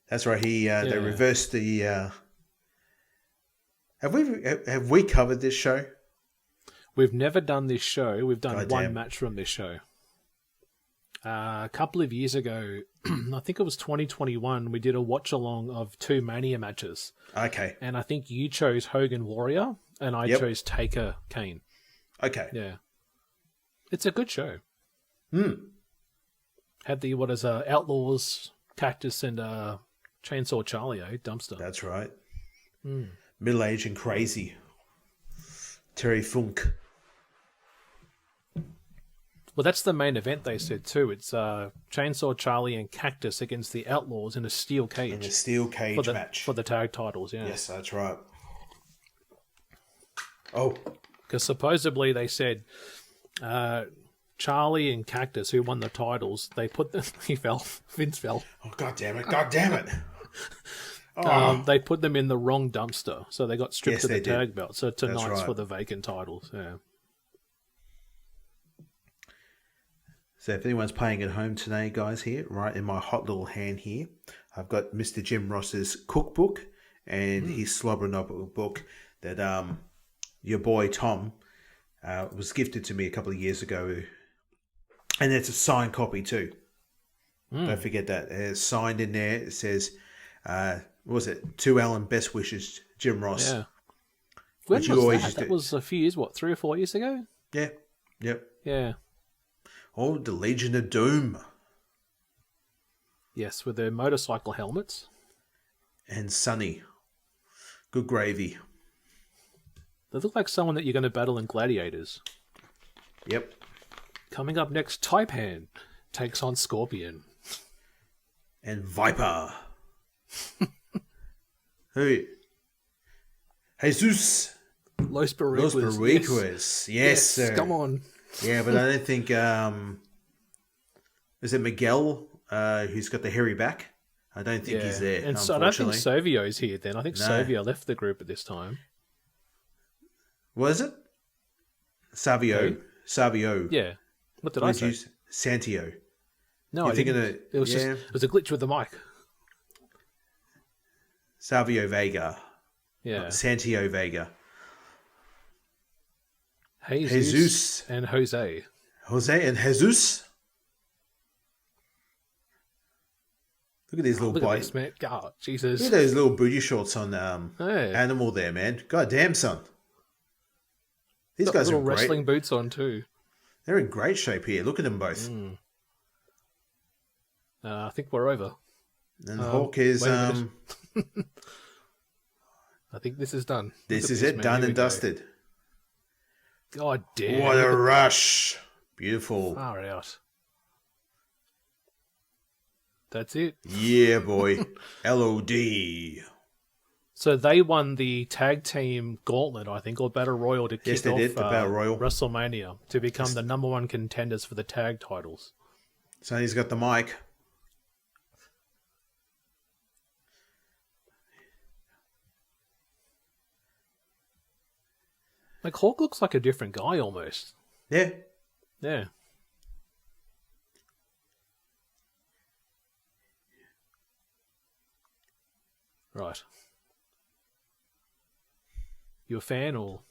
That's right. They reversed the. Have we covered this show? We've never done this show. We've done Goddamn. one match from this show. A couple of years ago, I think it was 2021, we did a watch-along of 2 Mania matches. Okay. And I think you chose Hogan Warrior, and I chose Taker Kane. Okay. Yeah. It's a good show. Hmm. Had the, Outlaws, Cactus, and Chainsaw Charlie, Dumpster. That's right. Middle-aged and crazy. Terry Funk. Well, that's the main event, they said, too. It's Chainsaw Charlie and Cactus against the Outlaws in a steel cage. In a steel cage match. For the tag titles, yeah. Yes, that's right. Oh. Because supposedly they said Charlie and Cactus, who won the titles, they put them... He fell. Vince fell. Oh, God damn it. God damn it. They put them in the wrong dumpster, so they got stripped of the they tag did. belt. So tonight's right. for the vacant titles, yeah. So if anyone's playing at home today, guys, here, right in my hot little hand here, I've got Mr. Jim Ross's cookbook and his slobbering up book that your boy Thom was gifted to me a couple of years ago. And it's a signed copy too. Don't forget that. It's signed in there. It says, what was it? To Alan, best wishes, Jim Ross. Yeah. When Which you was always that? used That to- was a few years, 3 or 4 years ago? Yeah. Yep. Yeah. Oh, the Legion of Doom. Yes, with their motorcycle helmets. And Sunny. Good gravy. They look like someone that you're going to battle in Gladiators. Yep. Coming up next, Taipan takes on Scorpion. And Viper. Who? Jesus. Los Barriquas. Los Barriquas. Yes, sir. Come on. Yeah, but I don't think... is it Miguel who's got the hairy back? I don't think he's there, And so I don't think unfortunately. Savio's here then. I think No. Savio left the group at this time. Was it? Savio. Who? Savio. Yeah. What did What I did say? you say? Santio. No, You're I thinking didn't. of- It was yeah. it was a glitch with the mic. Savio Vega. Yeah. Not Santio Vega. Jesus and Jose. Jose and Jesus. Look at these little Look at body. this, man. God, Jesus. Look at those little booty shorts on Hey. Animal there, man. God damn, son. These Got guys are little great. wrestling boots on too. They're in great shape here. Look at them both. I think we're over. And Hawk is wait a minute. I think this is done. this Look at is it, man. done Here and we go. dusted. God damn. What a rush. Beautiful. Far out. That's it. Yeah, boy. LOD. So they won the tag team gauntlet, I think, or Battle Royal to kick off the Battle Royal. WrestleMania to become the number one contenders for the tag titles. So he's got the mic. Like, Hawk looks like a different guy almost. Yeah. Yeah. Right. You a fan or?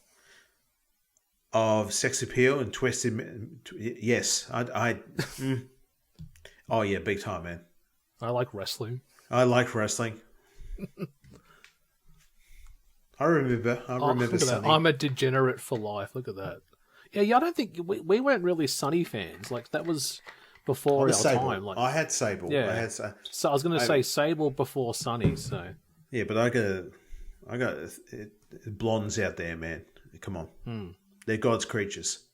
Of sex appeal and twisted. Yes. Oh, yeah, big time, man. I like wrestling. I like wrestling. I remember Look at Sonny. that. I'm a degenerate for life. Look at that. Yeah, I don't think we weren't really Sonny fans. Like, that was before our Sable. time. Like, I had Sable. Yeah. So I was going to say Sable before Sonny. So yeah, but I got blondes out there, man. Come on, they're God's creatures.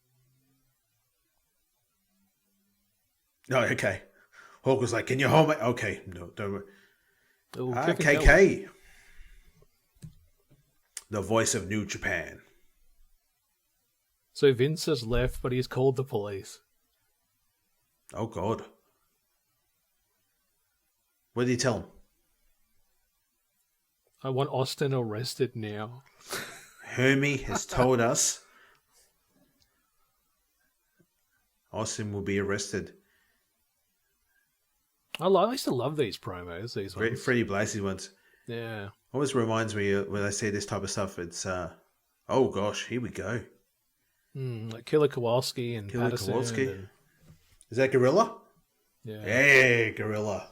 No, okay. Hawk was like, "Can you hold me?" Okay, no, don't worry. Ooh, KK, the voice of New Japan. So Vince has left, but he's called the police. Oh God, what did he tell him? I want Austin arrested now. Hermie has told us Austin will be arrested. I used to love these promos. These ones. Freddie Blasey ones. Yeah. Always reminds me when I see this type of stuff. It's oh gosh, here we go. Like Killer Kowalski and Killer Patterson. Kowalski. And, Is that Gorilla? yeah. Hey, Gorilla.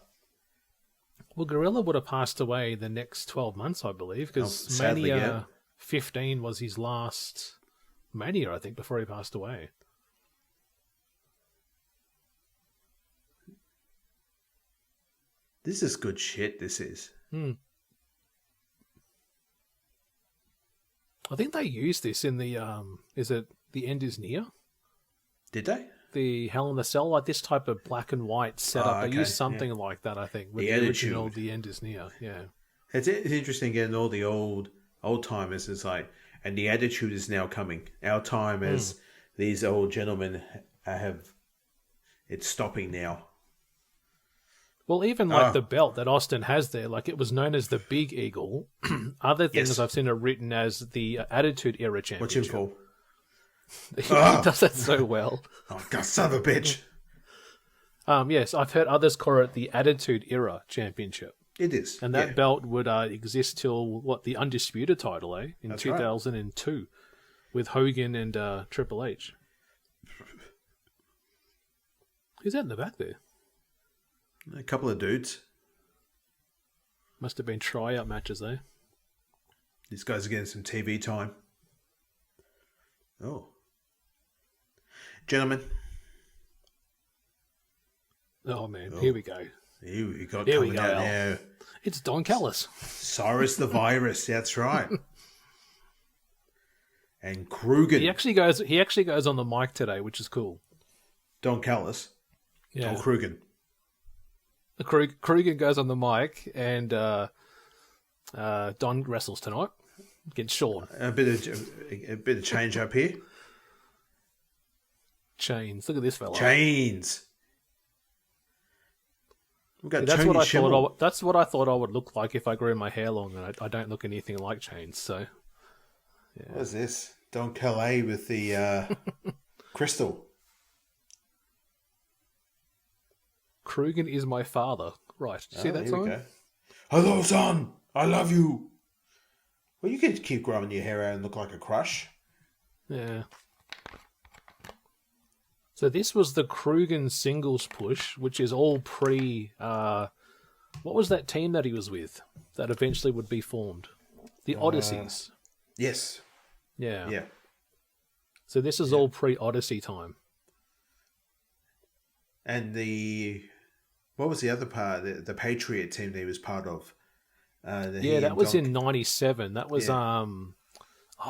Well, Gorilla would have passed away the next 12 months, I believe, because sadly, Mania yeah. 15 was his last Mania, I think, before he passed away. This is good shit. This is. I think they used this in the, is it The End Is Near? Did they? The Hell in the Cell, like this type of black and white setup. okay, They used something like that, I think, with The the original Attitude. The End Is Near. Yeah. It's interesting getting all the old timers. It's like, and the attitude is now coming. Our time as these old gentlemen have. It's stopping now. Well, even like the belt that Austin has there, like it was known as the Big Eagle. Other things Yes. I've seen are written as the Attitude Era What's him Championship. for? He does that so well. Oh, God, son of a bitch! Yes, I've heard others call it the Attitude Era Championship. It is, And that yeah. belt would exist till, the Undisputed title, In That's right. 2002 with Hogan and Triple H. Who's that in the back there? A couple of dudes. Must have been tryout matches, though. These guys are getting some TV time. Oh, gentlemen, Oh, man, here we go. you got Here we coming go, out Al. now. It's Don Callis. Cyrus the Virus. That's right. And Krugen. He actually goes on the mic today, which is cool. Don Callis. Yeah. Don Krugen. Krugen goes on the mic, and Don wrestles tonight against Sean. A bit of change up here. Chains. Look at this fella. Chains. We've got That's Tony what I Schimmel. thought. That's what I thought I would look like if I grew my hair long, and I don't look anything like Chains. So, yeah. What's this? Don Calais with the crystal. Krugen is my father. Right. See that here we song? go. Hello, son. I love you. Well, you can keep growing your hair out and look like a crush. Yeah. So this was the Krugen singles push, which is all pre. What was that team that he was with that eventually would be formed? The Odysseys. Yes. Yeah. Yeah. So this is all pre-Odyssey time. And what was the other part? The Patriot team that he was part of. That was in '97. That was Yeah.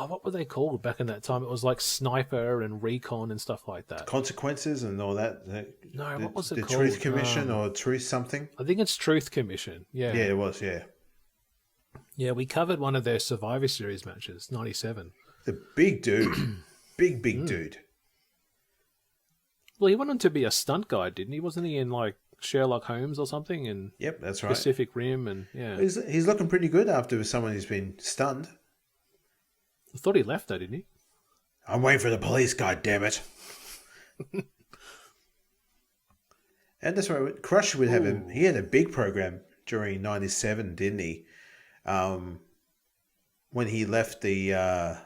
what were they called back in that time? It was like Sniper and Recon and stuff like that. Consequences and all that. No, what was it the called? Truth Commission or Truth something? I think it's Truth Commission. Yeah. Yeah, it was, yeah. Yeah, we covered one of their Survivor Series matches, 97. The big dude. big dude. Well, he went on to be a stunt guy, didn't he? Wasn't he in, like, Sherlock Holmes or something? And Yep, that's right. Pacific Rim, and yeah. He's looking pretty good after someone who's been stunned. I thought he left, though, didn't he? I'm waiting for the police, goddammit. And that's right. Crush would have he had a big program during '97, didn't he? When he left the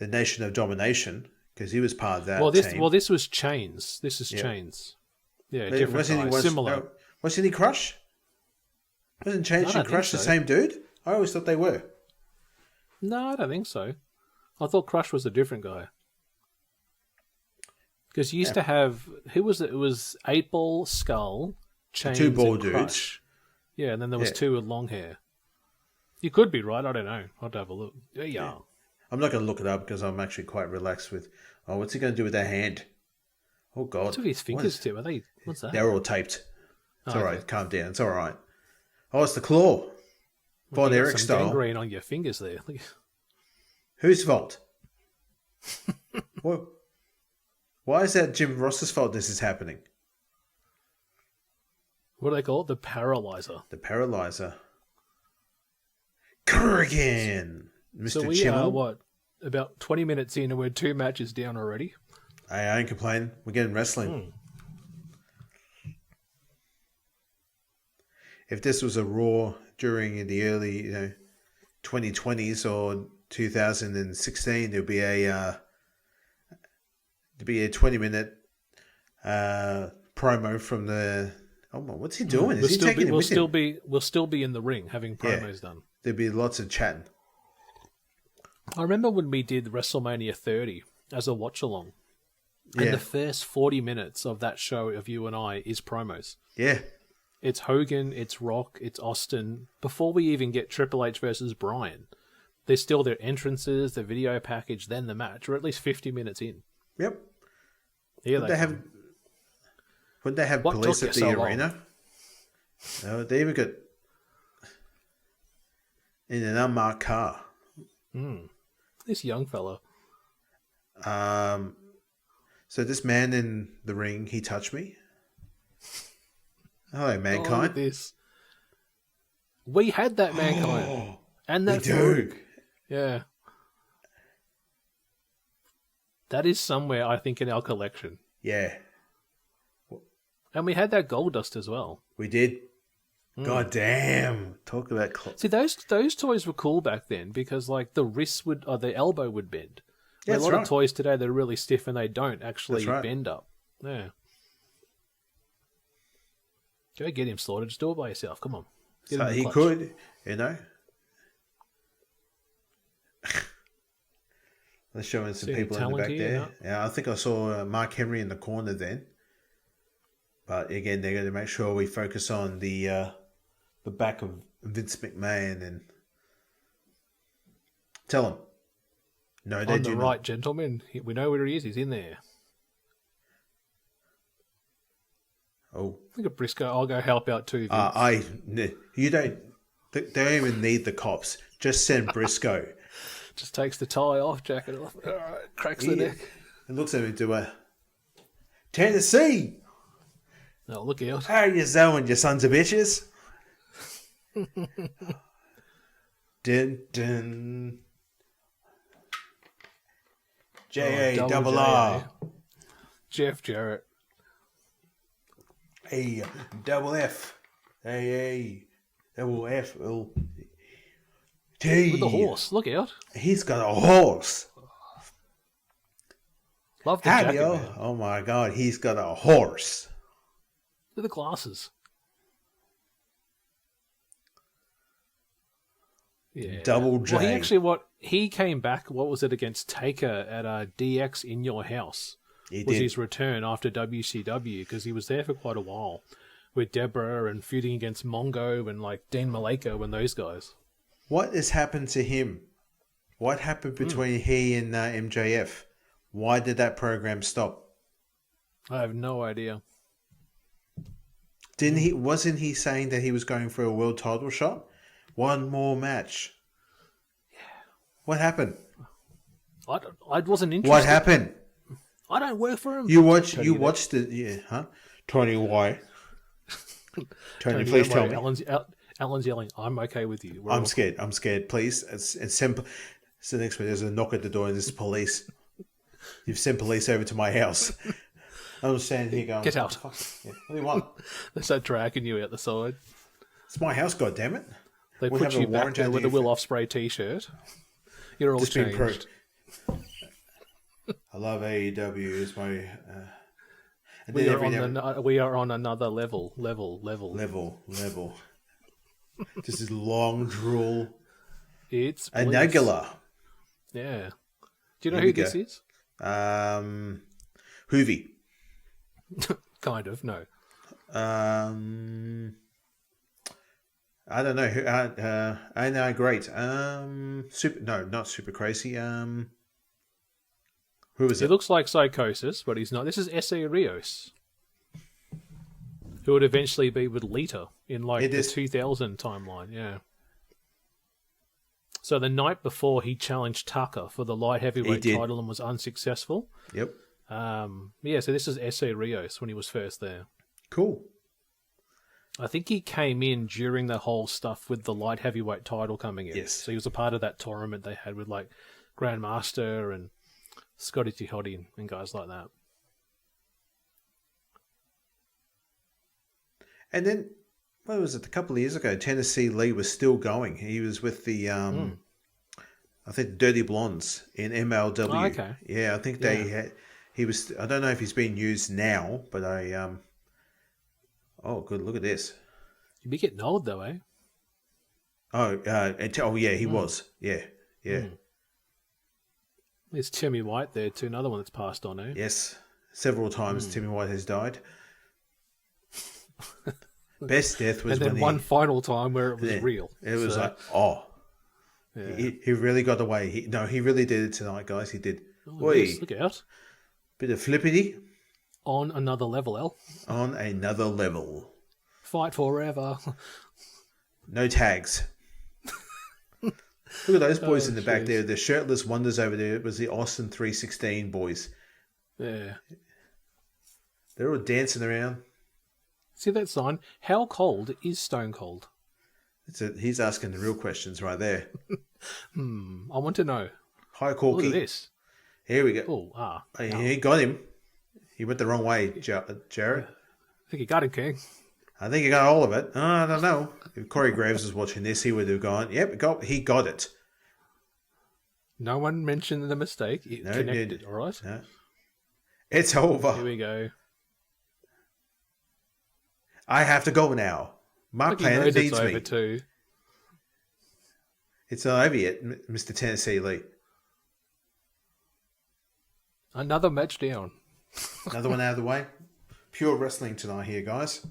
Nation of Domination, because he was part of that team. This was Chains. This is Chains. Yeah, But different guy, similar. No, wasn't he Crush? Wasn't Chains and Crush the same dude? I always thought they were. No, I don't think so. I thought Crush was a different guy. Because you used to have... Who was it? It was 8-Ball, Skull, Chains, two bald and dudes. Crush. Yeah, and then there was two with long hair. You could be right. I don't know. I'll have to have a look. Yeah. I'm not going to look it up because I'm actually quite relaxed with... Oh, what's he going to do with that hand? Oh, God. What's with his fingers, too? Are they... What's that? They're all taped. It's all right. Okay. Calm down. It's all right. Oh, it's the claw. Von You got Erich some style. gangrene on your fingers there. Look. Whose fault? What? Why is that Jim Ross's fault this is happening? What do they call it? The paralyzer. The paralyzer. Kurgan! Mr. So we Chimmel. are, what, about 20 minutes in and we're 2 matches down already? I ain't complaining. We're getting wrestling. If this was a Raw during the early 2020s or 2016, there'd be a 20-minute promo from the... Oh, what's he doing? Is he taking it with him? We'll still be in the ring having promos done. There'd be lots of chatting. I remember when we did WrestleMania 30 as a watch-along. And the first 40 minutes of that show of you and I is promos. Yeah. It's Hogan, it's Rock, it's Austin. Before we even get Triple H versus Bryan, there's still their entrances, the video package, then the match. We're at least 50 minutes in. Yep. Here Would they have What police took at you the so long? arena? No, they even got in an unmarked car. This young fella. So this man in the ring, he touched me. Hello, Oh, look Mankind. at this. We had that Mankind. And We that do. Yeah. That is somewhere, I think, in our collection. Yeah, And we had that Goldust as well. we did. God damn. Talk about... See, those toys were cool back then because, like, the wrist would, or the elbow would bend. Yeah, a that's lot right. of toys today, they're really stiff and they don't actually That's right. bend up. Yeah. Go get him, Slaughter. Just do it by yourself. Come on. Get So him in the he clutch. could, Let's show some See any people in the talent back here? there. No. Yeah, I think I saw Mark Henry in the corner then. But again, they're going to make sure we focus on the back of Vince McMahon and tell him. No, they On do the not. right, gentlemen. We know where he is. He's in there. Oh, Look at Briscoe. I'll go help out too. Vince. you don't. They don't even need the cops. Just send Briscoe. Just takes the tie off, jacket off. All right, cracks the neck. And looks at me to a Tennessee. No, look out. How are you going, you sons of bitches? Dun dun. J-A-double-R. Jeff Jarrett. A double F. A double F. L T. With the horse. Look out. He's got a horse. Love the Have jacket, you? man. Oh my God, he's got a horse. With the glasses. Yeah. Double J. Well, he came back. What was it against Taker at DX in Your House? He was did. his return after WCW because he was there for quite a while with Deborah and feuding against Mongo and like Dean Malenko and those guys. What has happened to him? What happened between he and MJF? Why did that program stop? I have no idea. Wasn't he saying that he was going for a world title shot One more match. Yeah. What happened? I wasn't interested. What happened? I don't work for him. You watched the Tony Y. Tony, please tell me. Alan's yelling, I'm okay with you. I'm scared, please. It's the next one. There's a knock at the door and there's police. You've sent police over to my house. I'm standing here going, get out. Yeah. What do you want? They start dragging you out the side. It's my house, goddammit. They put you back there with a Will Ospreay t-shirt. You're all changed. I love AEW. It's my... we are on another level. Just this long drool. It's a Nagula. Yeah. Do you know who this is? Hoovy. Kind of, no. I don't know. I know, great. Not Super Crazy. Who is it? He looks like Psychosis, but he's not. This is S.A. Rios, who would eventually be with Lita in the 2000 timeline. Yeah. So the night before, he challenged Tucker for the light heavyweight title and was unsuccessful. Yep. So this is S.A. Rios when he was first there. Cool. I think he came in during the whole stuff with the light heavyweight title coming in. Yes. So he was a part of that tournament they had with Grandmaster and Scotty Tihoti and guys like that. And then, what was it? A couple of years ago, Tennessee Lee was still going. He was with the, I think, Dirty Blondes in MLW. Oh, okay. Yeah, I think he was. I don't know if he's being used now, but oh, good! Look at this. You'd be getting old though, eh? He was. Yeah. There's Timmy White there too, another one that's passed on, eh? Yes, several times Timmy White has died. Best death was and then one final time where it was real. It was he really got away. He really did it tonight, guys. He did. Oh, yes, look out! Bit of flippity. On another level, El. On another level. Fight forever. No tags. Look at those boys in the back there. The shirtless wonders over there. It was the Austin 316 boys. Yeah. They're all dancing around. See that sign? How cold is Stone Cold? He's asking the real questions right there. I want to know. Hi, Corky. Look at this. Here we go. He got him. He went the wrong way, Jared. I think he got him, King. I think he got all of it. I don't know. If Corey Graves was watching this, he would have gone, yep, he got it. No one mentioned the mistake. It connected, all right? No. It's over. Here we go. I have to go now. My planet needs me. Too. It's not over yet, Mr. Tennessee Lee. Another match down. Another one out of the way. Pure wrestling tonight here, guys.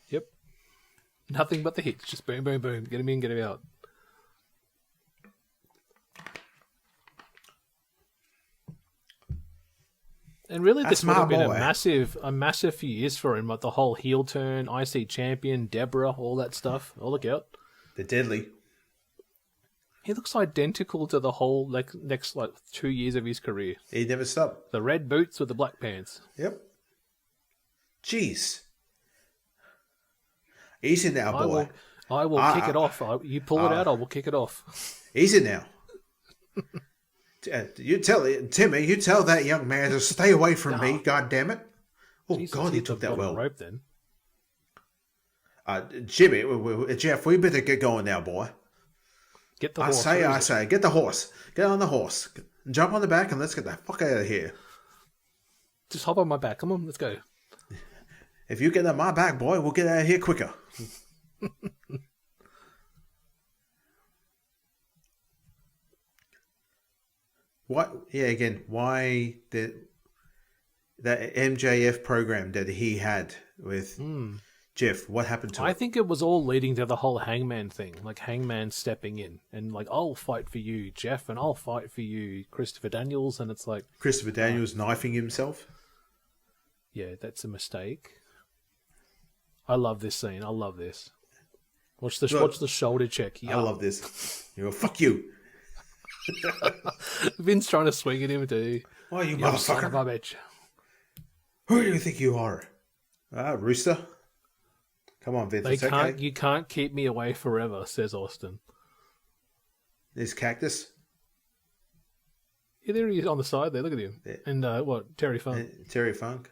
Yep. Nothing but the hits. Just boom, boom, boom. Get him in, get him out. And really, this would have been a massive few years for him. Like the whole heel turn, IC champion, Deborah, all that stuff. Oh, look out. They're deadly. He looks identical to the whole next 2 years of his career. He never stopped. The red boots with the black pants. Yep. Jeez. Easy now, boy. I will kick it off. You pull it out, I will kick it off. Easy now. You tell that young man to stay away from me. God damn it! Oh, Jesus, God, he took that well. Rope then. Jimmy, Jeff, we better get going now, boy. Get the horse. I say, get the horse. Get on the horse. Jump on the back and let's get the fuck out of here. Just hop on my back. Come on, let's go. If you get on my back, boy, we'll get out of here quicker. What? Yeah, again, why did that MJF program that he had with Jeff? What happened to it? I think it was all leading to the whole Hangman thing, like Hangman stepping in and I'll fight for you, Jeff, and I'll fight for you, Christopher Daniels, and it's like Christopher Daniels knifing himself. Yeah, that's a mistake. I love this scene. I love this. Watch the shoulder check. I love this. You go, fuck you. Vince trying to swing at him too. Oh, you Son of motherfucker. a bitch. Who do you think you are? Rooster. Come on, Vince. It's okay. You can't keep me away forever, says Austin. There's Cactus. Yeah, there he is on the side there. Look at him. Yeah. And Terry Funk. Terry Funk.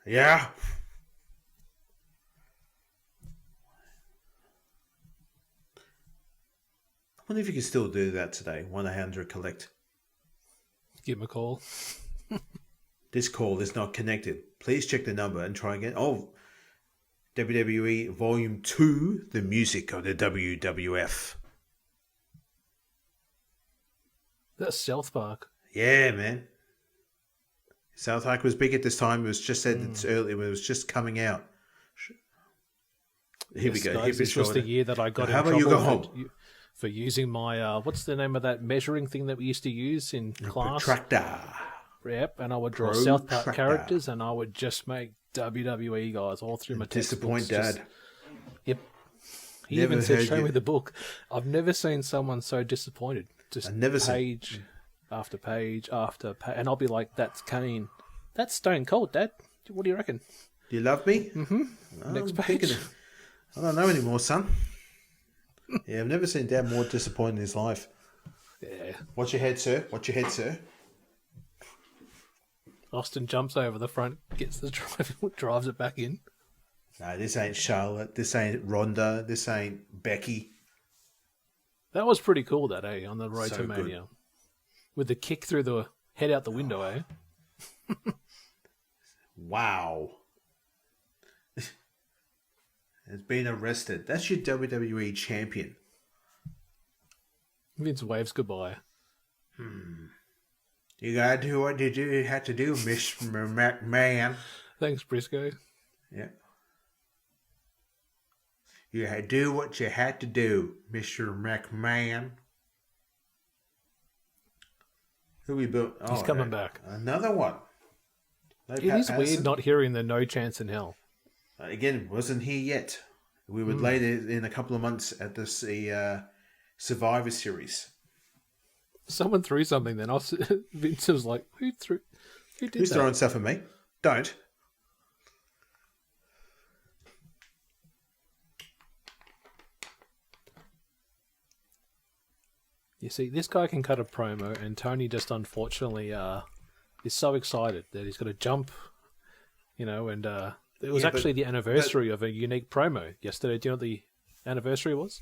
Yeah. I wonder if you can still do that today. 1-800-COLLECT. Give him a call. This call is not connected. Please check the number and try again. Oh, WWE Volume 2, the music of the WWF. That's South Park. Yeah, man. South Park was big at this time. It was just said it's early. It was just coming out. Here we go. Guys, this was the year that I got How in about you trouble go home? for using my what's the name of that measuring thing that we used to use in class? Protractor. Yep, and I would draw South Park Protractor. characters, and I would just make WWE guys all through my Disappoint textbooks. Dad. Yep. He Never even said, heard "Show you- me the book." I've never seen someone so disappointed. Just I've never seen- page after page after page, and I'll be like, "That's Kane. That's Stone Cold, Dad. What do you reckon?" Do you love me? Mm-hmm. Next page. I don't know anymore, son. Yeah, I've never seen Dad more disappointed in his life. Yeah. Watch your head, sir. Watch your head, sir. Austin jumps over the front, gets the drive, drives it back in. No, this ain't Charlotte. This ain't Ronda. This ain't Becky. That was pretty cool, that, on the road So to Mania. With the kick through the head out the window, Wow. Has been arrested. That's your WWE champion. Vince waves goodbye. You gotta do what you had to do, Mr. McMahon. Thanks, Briscoe. Yeah. You had to do what you had to do, Mr. McMahon. Who we built? He's coming back. Another one. No It Pat is Patterson. weird not hearing the No Chance in Hell. Again, wasn't here yet. We would later in a couple of months at this Survivor Series. Someone threw something then. Vince was like, who did Who's that? throwing stuff at me? Don't. You see, this guy can cut a promo, and Tony just unfortunately is so excited that he's got to jump, and it was Yeah, actually the anniversary of a unique promo yesterday. Do you know what the anniversary was?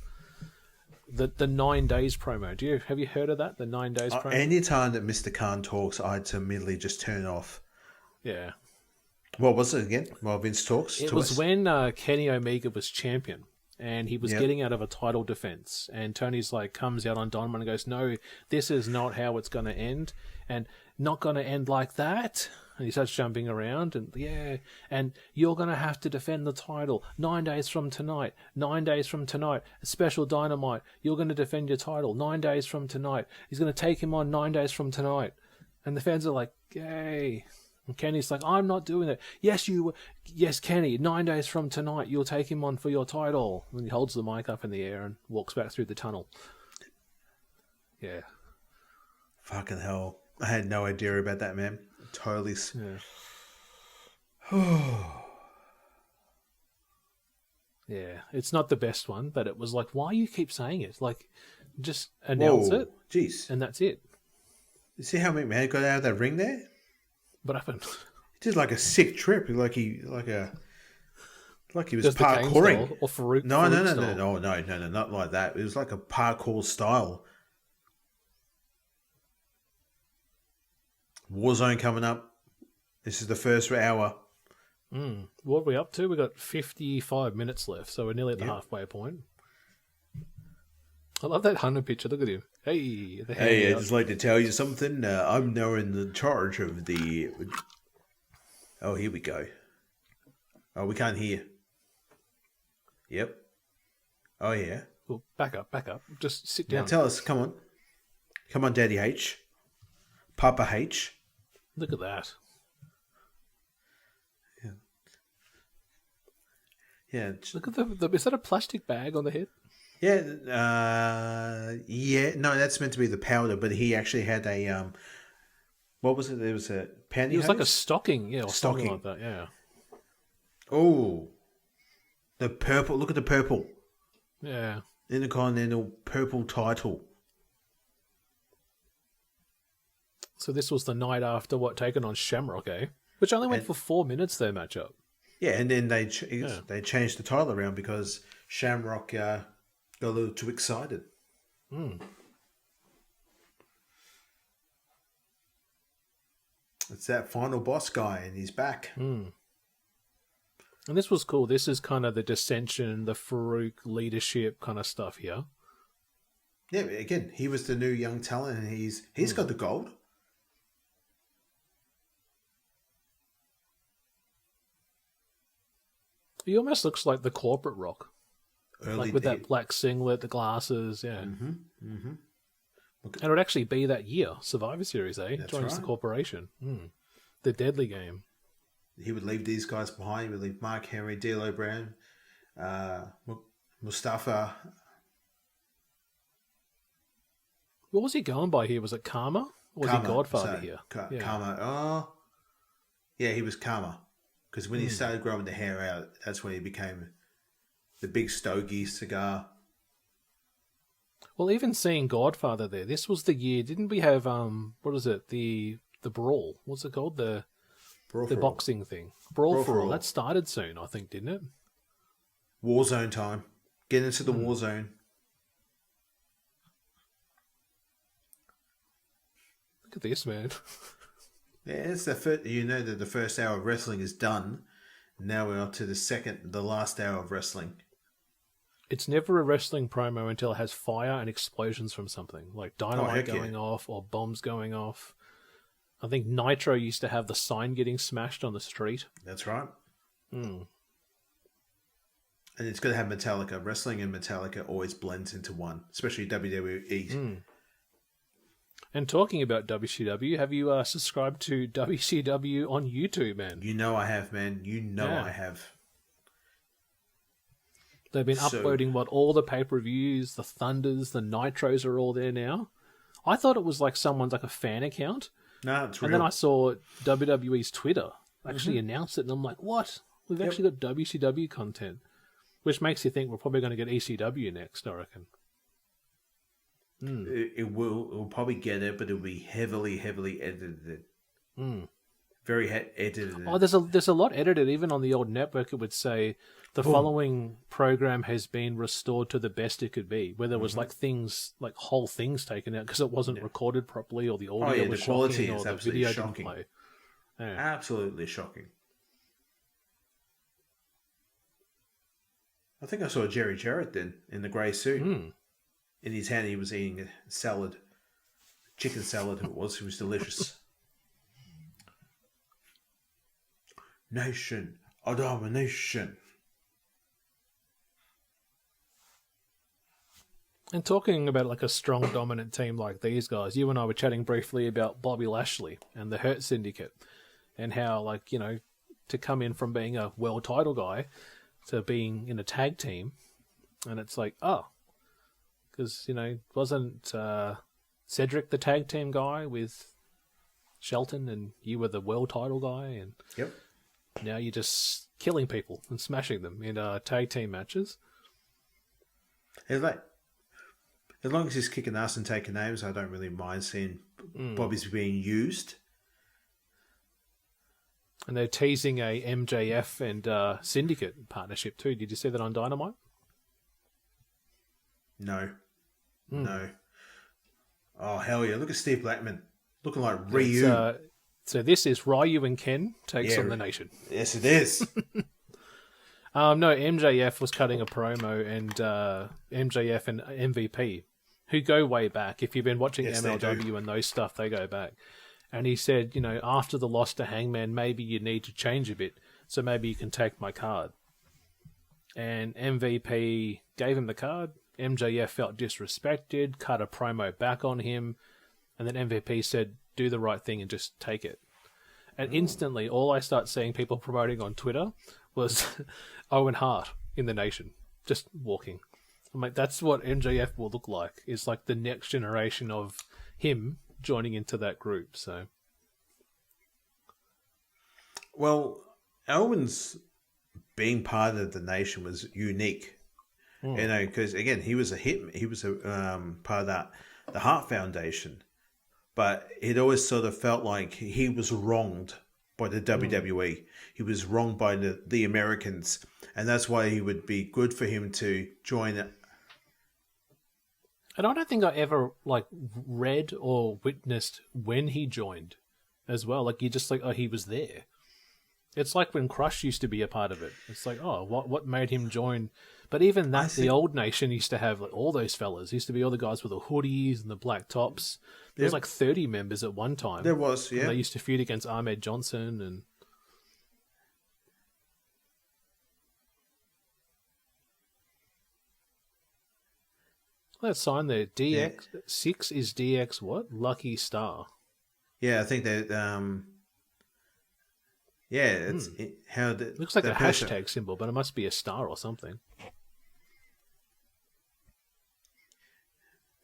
The 9 days promo. Have you heard of that? The 9 days promo? Anytime that Mr. Khan talks, I'd immediately just turn off. Yeah. What was it again? While Vince talks? It to was us? when Kenny Omega was champion, and he was Yep. getting out of a title defense, and Tony's like comes out on Dynamite and goes, "No, this is not how it's going to end, and not going to end like that." And he starts jumping around, and and you're going to have to defend the title 9 days from tonight. 9 days from tonight, a special Dynamite. You're going to defend your title 9 days from tonight. He's going to take him on 9 days from tonight, and the fans are like, "Yay!" And Kenny's like, "I'm not doing it." Yes, Kenny, 9 days from tonight, you'll take him on for your title. And he holds the mic up in the air and walks back through the tunnel. Yeah. Fucking hell. I had no idea about that, man. Totally. Yeah. It's not the best one, but it was like, why you keep saying it? Like, just announce Whoa. it, Jeez. and that's it. You see how McMahon got out of that ring there? What happened? He did like a sick trip. Like he was Just the Kane parkouring. style, or Farouk No, style? not like that. It was like a parkour style. Warzone coming up. This is the first hour. What are we up to? We've got 55 minutes left, so we're nearly at the halfway point. I love that Hunter picture. Look at him. Hey, the Hey, hand I'd just like to tell you something. I'm now in charge of the... Oh, here we go. Oh, we can't hear. Yep. Oh, yeah. Well, back up. Just sit Now down. tell us, come on. Come on, Daddy H. Papa H. Look at that. Yeah. Look at is that a plastic bag on the head? Yeah. Yeah. No, that's meant to be the powder, but he actually had a what was it? There was a pantyhose. It was like a stocking, or Stocking. something like that. Yeah. Oh, the purple. Look at the purple. Yeah. Intercontinental purple title. So this was the night after taken on Shamrock, eh? Which only went for 4 minutes, their matchup. Yeah, and then they changed the title around because Shamrock got a little too excited. It's that final boss guy, and he's back. And this was cool. This is kind of the dissension, the Farouk leadership kind of stuff here. Yeah, but again, he was the new young talent, and he's got the gold. He almost looks like the corporate Rock. Early With that black singlet, the glasses, yeah. And it would actually be that year, Survivor Series, eh? That's Joins the right. corporation. The Deadly Game. He would leave these guys behind. He would leave Mark Henry, D'Lo Brown, Mustafa. What was he going by here? Was it Karma? Or was he Godfather here? Karma. Oh, yeah, he was Karma. Because when he started growing the hair out, that's when he became the big stogie cigar. Well, even seeing Godfather there, this was the year. Didn't we have what is it? The brawl. What's it called? The boxing thing. Brawl for all. That started soon, I think, didn't it? Warzone time. Get into the war zone. Look at this, man. Yeah, it's the first, that the first hour of wrestling is done. Now we're up to the last hour of wrestling. It's never a wrestling promo until it has fire and explosions from something, like dynamite going off or bombs going off. I think Nitro used to have the sign getting smashed on the street. That's right. And it's going to have Metallica. Wrestling and Metallica always blends into one, especially WWE. And talking about WCW, have you subscribed to WCW on YouTube, man? You know I have, man. I have. They've been uploading all the pay-per-views, the Thunders, the Nitros are all there now. I thought it was like someone's like a fan account. No, it's real. And then I saw WWE's Twitter actually announce it, and I'm like, what? We've actually got WCW content. Which makes you think we're probably going to get ECW next, I reckon. It will probably get it, but it'll be heavily edited. Very edited. Oh, there's a lot edited. Even on the old network, it would say the following program has been restored to the best it could be. Where there was whole things taken out because it wasn't recorded properly, or the audio was the quality shocking, is or the absolutely video shocking. didn't play. Yeah. Absolutely shocking. I think I saw Jerry Jarrett then in the grey suit. In his hand, he was eating a salad, chicken salad. It was delicious. Nation of domination. And talking about like a strong, dominant team like these guys, you and I were chatting briefly about Bobby Lashley and the Hurt Syndicate, and how to come in from being a world title guy to being in a tag team, and it's like, because wasn't Cedric the tag team guy with Shelton, and you were the world title guy, and now you're just killing people and smashing them in tag team matches. It's like, as long as he's kicking ass and taking names, I don't really mind seeing Bobby's being used. And they're teasing a MJF and Syndicate partnership too. Did you see that on Dynamite? No. Oh, hell yeah. Look at Steve Blackman. Looking like Ryu. So this is Ryu and Ken takes on the Nation. Yes, it is. No, MJF was cutting a promo, and MJF and MVP, who go way back. If you've been watching MLW and those stuff, they go back. And he said, after the loss to Hangman, maybe you need to change a bit. So maybe you can take my card. And MVP gave him the card. MJF felt disrespected, cut a promo back on him. And then MVP said, do the right thing and just take it. And instantly, all I start seeing people promoting on Twitter was Owen Hart. in the nation, just walking. I'm like, that's what MJF will look like. It's like the next generation of him joining into that group. So, Well, Elwin's being part of the nation was unique. You know, because again, he was a hit. He was a part of the Hart Foundation, but it always sort of felt like he was wronged by the WWE. He was wronged by the Americans, and that's why he would be good for him to join it. and I don't think I ever like read or witnessed when he joined, as well. Like, you just like, oh, he was there. It's like when Crush used to be a part of it. It's like, oh, what made him join? But even that, the old nation used to have like all those fellas. It used to be all the guys with the hoodies and the black tops. There was like 30 members at one time. There was, yeah. And they used to feud against Ahmed Johnson and. That sign there, DX6 is DX what? Lucky Star. Yeah, I think that. Yeah, it's how the Looks like the a person- hashtag symbol, but it must be a star or something.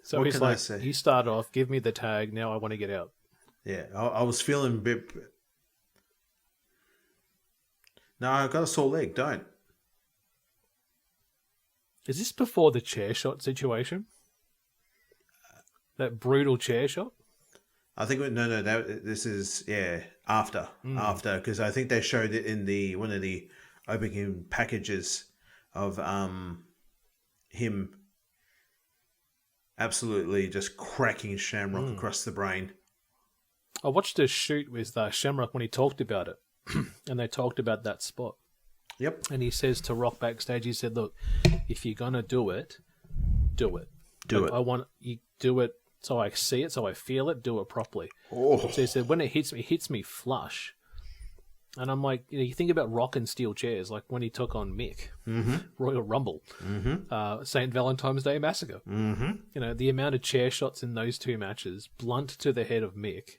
So What he's can I like, say? he started off, give me the tag, now I want to get out. Yeah, I was feeling a bit. No, I got a sore leg. Don't. Is this before the chair shot situation? That brutal chair shot? I think no. This is after because I think they showed it in one of the opening packages of him absolutely just cracking Shamrock across the brain. I watched a shoot with Shamrock when he talked about it, and they talked about that spot. Yep. And he says to Rock backstage, he said, look, if you're going to do it, do it. Do Like, it. I want you do it so I see it, so I feel it, do it properly. Oh. So he said, when it hits me flush. And I'm like, you think about Rock and steel chairs, like when he took on Mick, Royal Rumble, St. Valentine's Day Massacre. The amount of chair shots in those two matches, blunt to the head of Mick.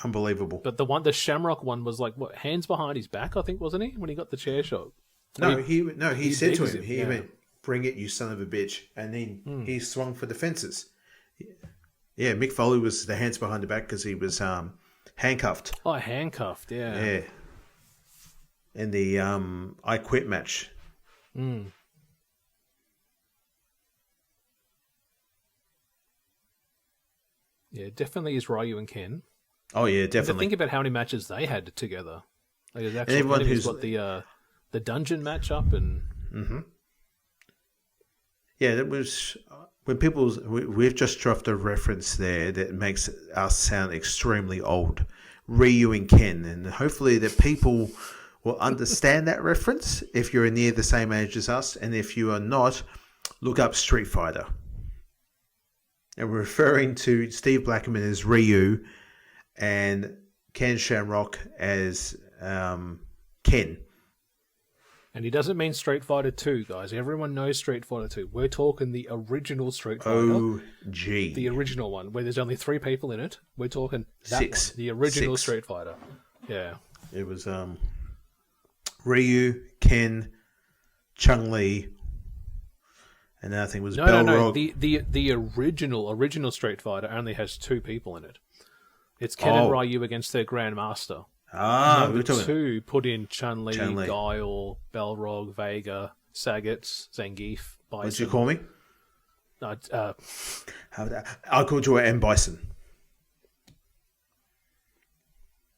Unbelievable. But the Shamrock one was like, what, hands behind his back, I think, wasn't he, when he got the chair shot? He said to begs him, him, he yeah. went, "Bring it, you son of a bitch," and then he swung for the fences. Yeah, Mick Foley was the hands behind the back because he was handcuffed. Oh, handcuffed, yeah. Yeah. In the I Quit match. Yeah, definitely is Ryu and Ken. Oh yeah, To definitely. think about how many matches they had together. Like, it actually everyone was who's- what the dungeon matchup and Yeah, that was when we've just dropped a reference there that makes us sound extremely old. Ryu and Ken, and hopefully that people will understand that reference if you're near the same age as us, and if you are not, look up Street Fighter. And we're referring to Steve Blackman as Ryu and Ken Shamrock as Ken. And he doesn't mean Street Fighter 2, guys. Everyone knows Street Fighter 2. We're talking the original Street Fighter. OG. The original one, where there's only 3 people in it. We're talking that Six. one, the original 6. Street Fighter. Yeah. It was Ryu, Ken, Chung-Li, and then I think it was No. Balrog. The original Street Fighter only has 2 people in it. It's Ken and Ryu against their Grandmaster. We're Number talking 2 put in Chun-Li, Chun-Li. Guile, Balrog, Vega, Sagat, Zangief, Bison. What did you call me? Look I called you M. Bison.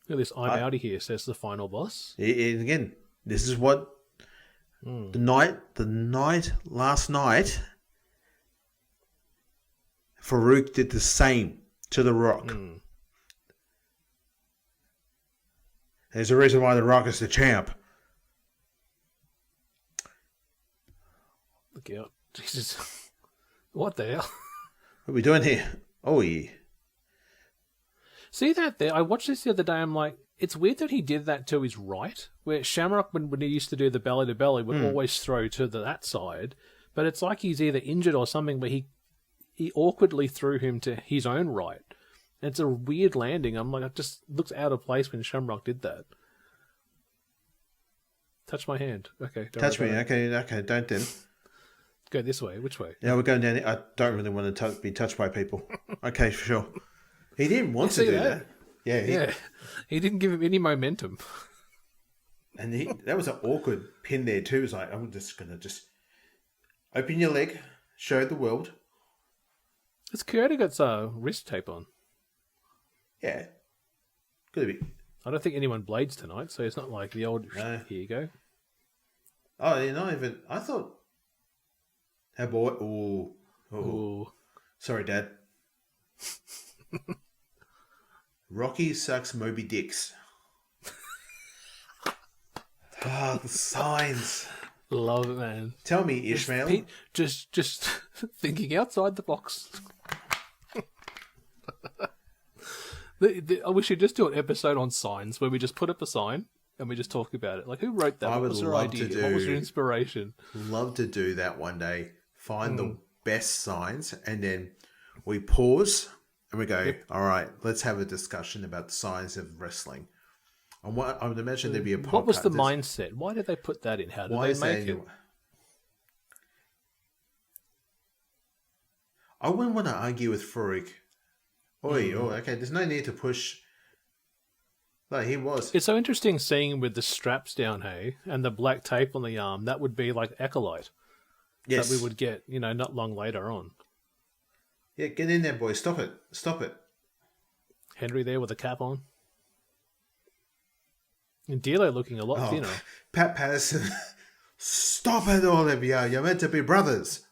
at this, I'm out of here, says the final boss. And again, this is what the night last night, Farouk did the same to The Rock. There's a reason why The Rock is the champ. Look out. Jesus. What the hell? What are we doing here? Oh, yeah. See that there? I watched this the other day. I'm like, it's weird that he did that to his right, where Shamrock, when he used to do the belly to belly, would always throw to that side. But it's like he's either injured or something, but he awkwardly threw him to his own right. And it's a weird landing. I'm like, it just looks out of place when Shamrock did that. Touch my hand. Okay. Don't Touch worry me. about it. Okay, don't then. Go this way. Which way? Yeah, we're going down. I don't really want to be touched by people. Okay, for sure. He didn't want to see do that? that. Yeah. He didn't give him any momentum. And that was an awkward pin there too. It was like, I'm just going to open your leg, show the world. It's Kyoto got wrist tape on. Yeah. Could be. I don't think anyone blades tonight, so it's not like the old, No. here you go. Oh, you're not even. I thought. Hey, boy. Ooh. Ooh. Sorry, Dad. Rocky sucks Moby Dicks. Ah, the signs. Love it, man. Tell me, Ishmael. Just thinking outside the box. We should just do an episode on signs where we just put up a sign and we just talk about it. Like, who wrote that? I What would was their love idea? to do. What was your inspiration? Love to do that one day. Find the best signs, and then we pause and we go, all right, let's have a discussion about the signs of wrestling. And what I would imagine there'd be a podcast. What was the mindset? Why did they put that in? How did Why they is make that? it? I wouldn't want to argue with Farouk. Okay, there's no need to push. No, he was. It's so interesting seeing him with the straps down, hey, and the black tape on the arm. That would be like Acolyte. Yes. That we would get, not long later on. Yeah, get in there, boy. Stop it. Stop it. Henry there with a cap on. And D'Lo looking a lot thinner. Pat Patterson. Stop it, all of you. You're meant to be brothers.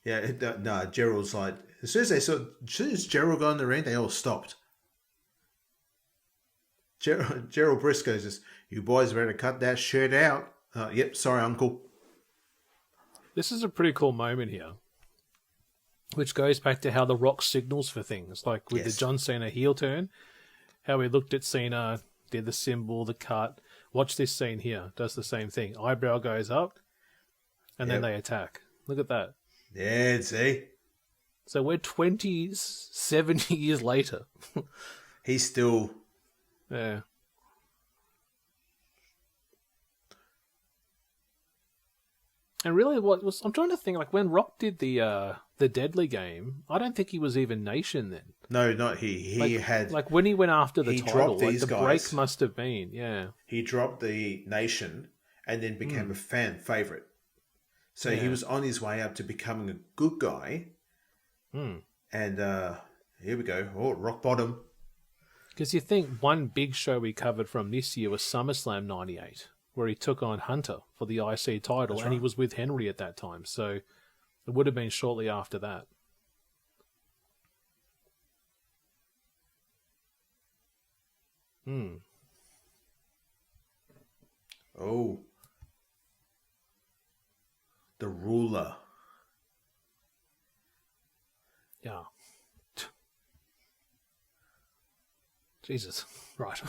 Yeah, no, Gerald's like, as soon as Gerald got in the ring, they all stopped. Gerald Briscoe says, you boys better cut that shit out. Yep, sorry, uncle. This is a pretty cool moment here, which goes back to how The Rock signals for things, like with the John Cena heel turn, how he looked at Cena, did the symbol, the cut. Watch this scene here, does the same thing. Eyebrow goes up, and then they attack. Look at that. Yeah, see? So we're 70 years later. He's still... Yeah. And really, I'm trying to think, like, when Rock did the Deadly game, I don't think he was even Nation then. No, not he. He had... Like, when he went after the he title, dropped like, these the guys. break must have been, yeah. He dropped the Nation and then became a fan favourite. So he was on his way up to becoming a good guy. And here we go. Oh, rock bottom. Because you think one big show we covered from this year was SummerSlam 98, where he took on Hunter for the IC title, and he was with Henry at that time. So it would have been shortly after that. Oh. The ruler. Yeah. Jesus. Right.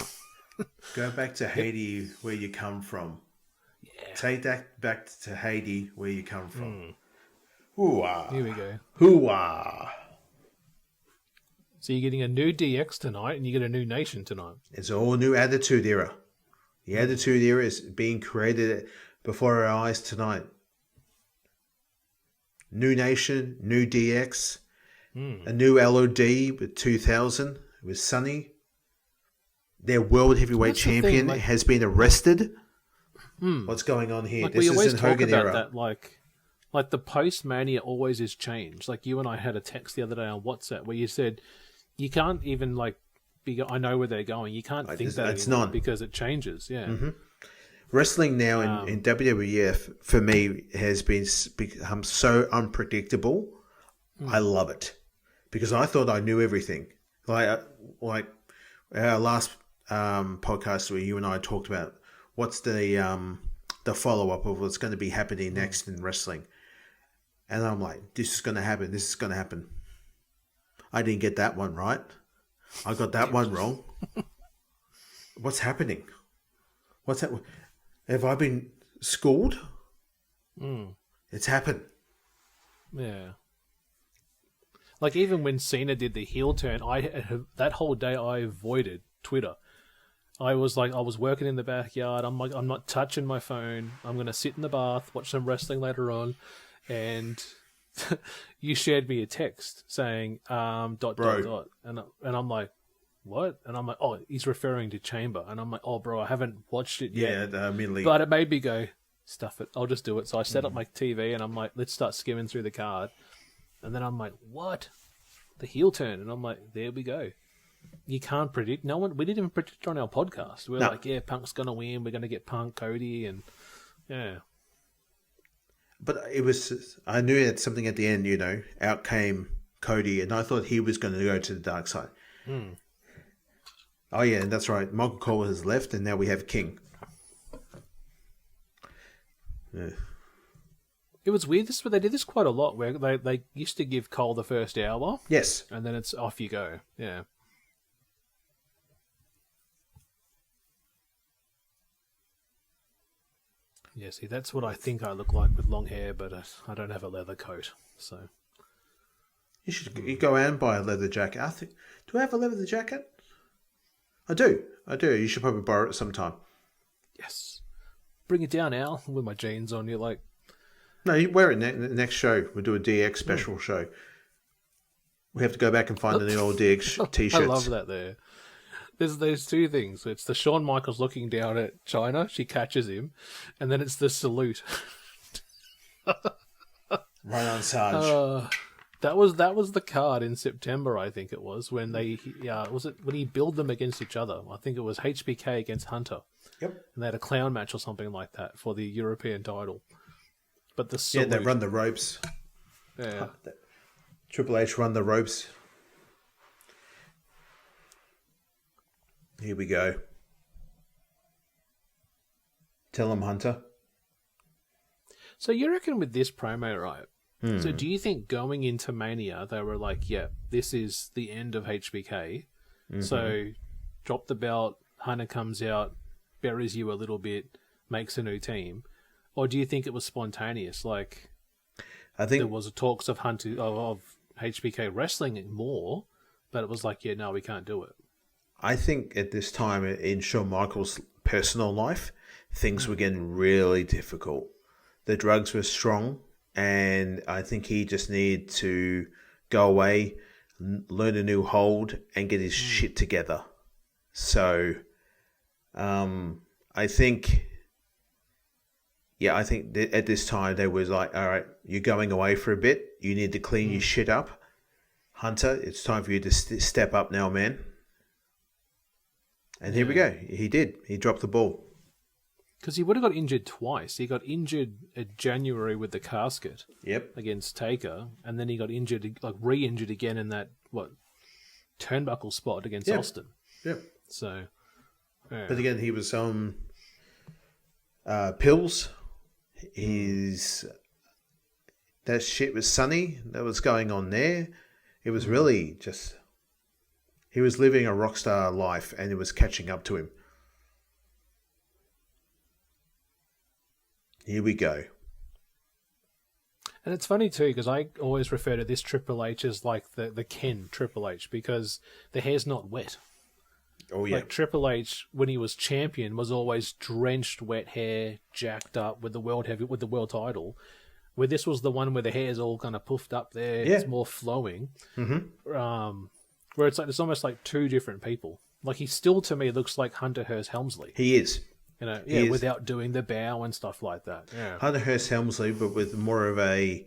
Go back to Haiti, where you come from. Yeah. Take that back to Haiti, where you come from. Hoo-ah. Here we go. Hoo-ah. So you're getting a new DX tonight, and you get a new Nation tonight. It's a all new Attitude Era. The Attitude Era is being created before our eyes tonight. New Nation, new DX, a new LOD with 2000 with Sonny. Their World Heavyweight Champion has been arrested. What's going on here? Like, this we always isn't talk Hogan about era. that, like the post-Mania always is change. Like, you and I had a text the other day on WhatsApp where you said, you can't even, I know where they're going. You can't think that it's anymore not. because it changes, yeah. Wrestling now in WWF, for me, has become so unpredictable. I love it. Because I thought I knew everything. Like our last podcast where you and I talked about what's the follow-up of what's going to be happening next in wrestling. And I'm like, this is going to happen. This is going to happen. I didn't get that one right. I got that one wrong. What's happening? What's that? Have I been schooled? It's happened. Yeah. Like, even when Cena did the heel turn, that whole day I avoided Twitter. I was working in the backyard. I'm like, I'm not touching my phone. I'm going to sit in the bath, watch some wrestling later on. And you shared me a text saying, ... And I'm like, what? And I'm like, oh, he's referring to Chamber. And I'm like, oh, bro, I haven't watched it yet. Yeah, immediately. But it made me go, stuff it. I'll just do it. So I set up my TV and I'm like, let's start skimming through the card. And then I'm like, what? The heel turn. And I'm like, there we go. You can't predict. No one. We didn't even predict on our podcast. We're like, yeah, Punk's going to win. We're going to get Punk, Cody, and yeah. But it was, I knew it something at the end, you know, out came Cody, and I thought he was going to go to the dark side. Oh, yeah, that's right. Michael Cole has left, and now we have King. Yeah. It was weird. They did this quite a lot, where they used to give Cole the first hour. Yes. And then it's off you go. Yeah. Yeah, see, that's what I think I look like with long hair, but I don't have a leather coat, so... You go out and buy a leather jacket. Do I have a leather jacket? I do. You should probably borrow it sometime. Yes. Bring it down, Al, with my jeans on. You're like... No, you wear it next show. We'll do a DX special show. We have to go back and find the old DX t-shirts. I love that there. There's two things. It's the Shawn Michaels looking down at China. She catches him. And then it's the salute. Right on, Sarge. That was the card in September, I think it was, when when he billed them against each other. I think it was HBK against Hunter. Yep. And they had a clown match or something like that for the European title. But the salute, they run the ropes. Yeah. Triple H run the ropes. Here we go. Tell him, Hunter. So you reckon with this promo, right? So do you think going into Mania, they were like, yeah, this is the end of HBK. So drop the belt, Hunter comes out, buries you a little bit, makes a new team. Or do you think it was spontaneous? Like, I think there was talks of Hunter, of HBK wrestling more, but it was like, yeah, no, we can't do it. I think at this time in Shawn Michaels' personal life, things were getting really difficult. The drugs were strong, and I think he just needed to go away, learn a new hold, and get his shit together. So, I think at this time they was like, all right, you're going away for a bit. You need to clean your shit up. Hunter, it's time for you to step up now, man. And here we go. He did. He dropped the ball. Because he would have got injured twice. He got injured in January with the casket. Yep. Against Taker, and then he got injured, like re-injured again in that turnbuckle spot against Austin. Yep. So, yeah. But again, he was on pills. That shit was sunny. That was going on there. It was really just. He was living a rock star life, and it was catching up to him. Here we go. And it's funny too, because I always refer to this Triple H as like the Ken Triple H, because the hair's not wet. Oh yeah. Like Triple H, when he was champion, was always drenched, wet hair, jacked up with the world title. Where this was the one where the hair's all kind of puffed up there, it's more flowing. Mm-hmm. Where it's like it's almost like two different people. Like he still to me looks like Hunter Hearst Helmsley. He is. You know, without doing the bow and stuff like that. Yeah. Hunter Hearst Helmsley, but with more of a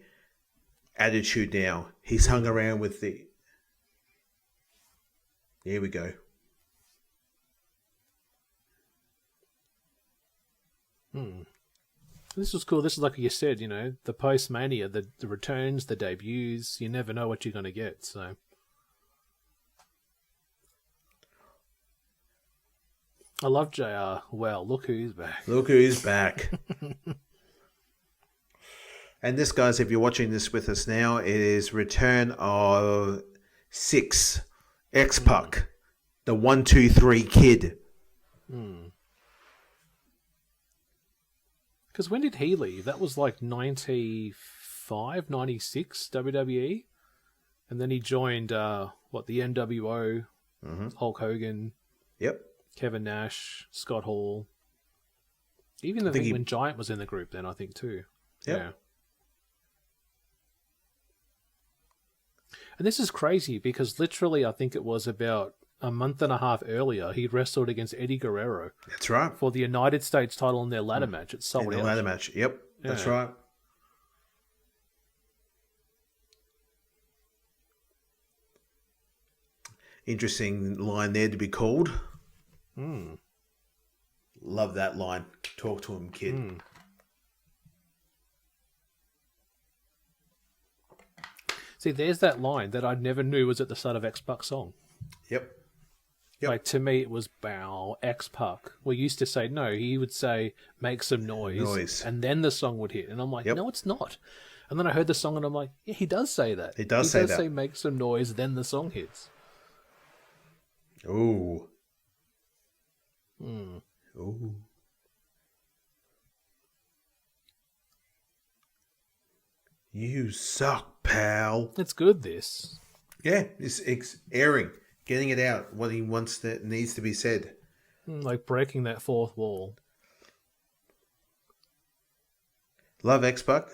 attitude now. He's hung around with the. Here we go. This was cool. This is like you said, you know, the post-Mania, the returns, the debuts. You never know what you're going to get, so. I love JR. Well, look who's back. Look who's back. And this, guys, if you're watching this with us now, it is return of 6, X-Pac, the 1, 2, 3 kid. Because when did he leave? That was like 95, 96 WWE. And then he joined, the NWO, Hulk Hogan. Yep. Kevin Nash, Scott Hall. Even when Giant was in the group then, I think, too. Yep. Yeah. And this is crazy because literally I think it was about a month and a half earlier he wrestled against Eddie Guerrero. That's right. For the United States title in their ladder match. It sold out. Ladder match. Yep. Yeah. That's right. Interesting line there to be called. Love that line. Talk to him, kid. See, there's that line that I never knew was at the start of X-Pac song. Yep. Like, to me, it was bow, X-Pac. We used to say, no, he would say, make some noise. And then the song would hit. And I'm like, no, it's not. And then I heard the song and I'm like, yeah, he does say that. He does say make some noise, then the song hits. Ooh. Ooh. You suck, pal. It's good, this. Yeah, it's airing, getting it out, what he wants that needs to be said. Like breaking that fourth wall. Love X-Pac,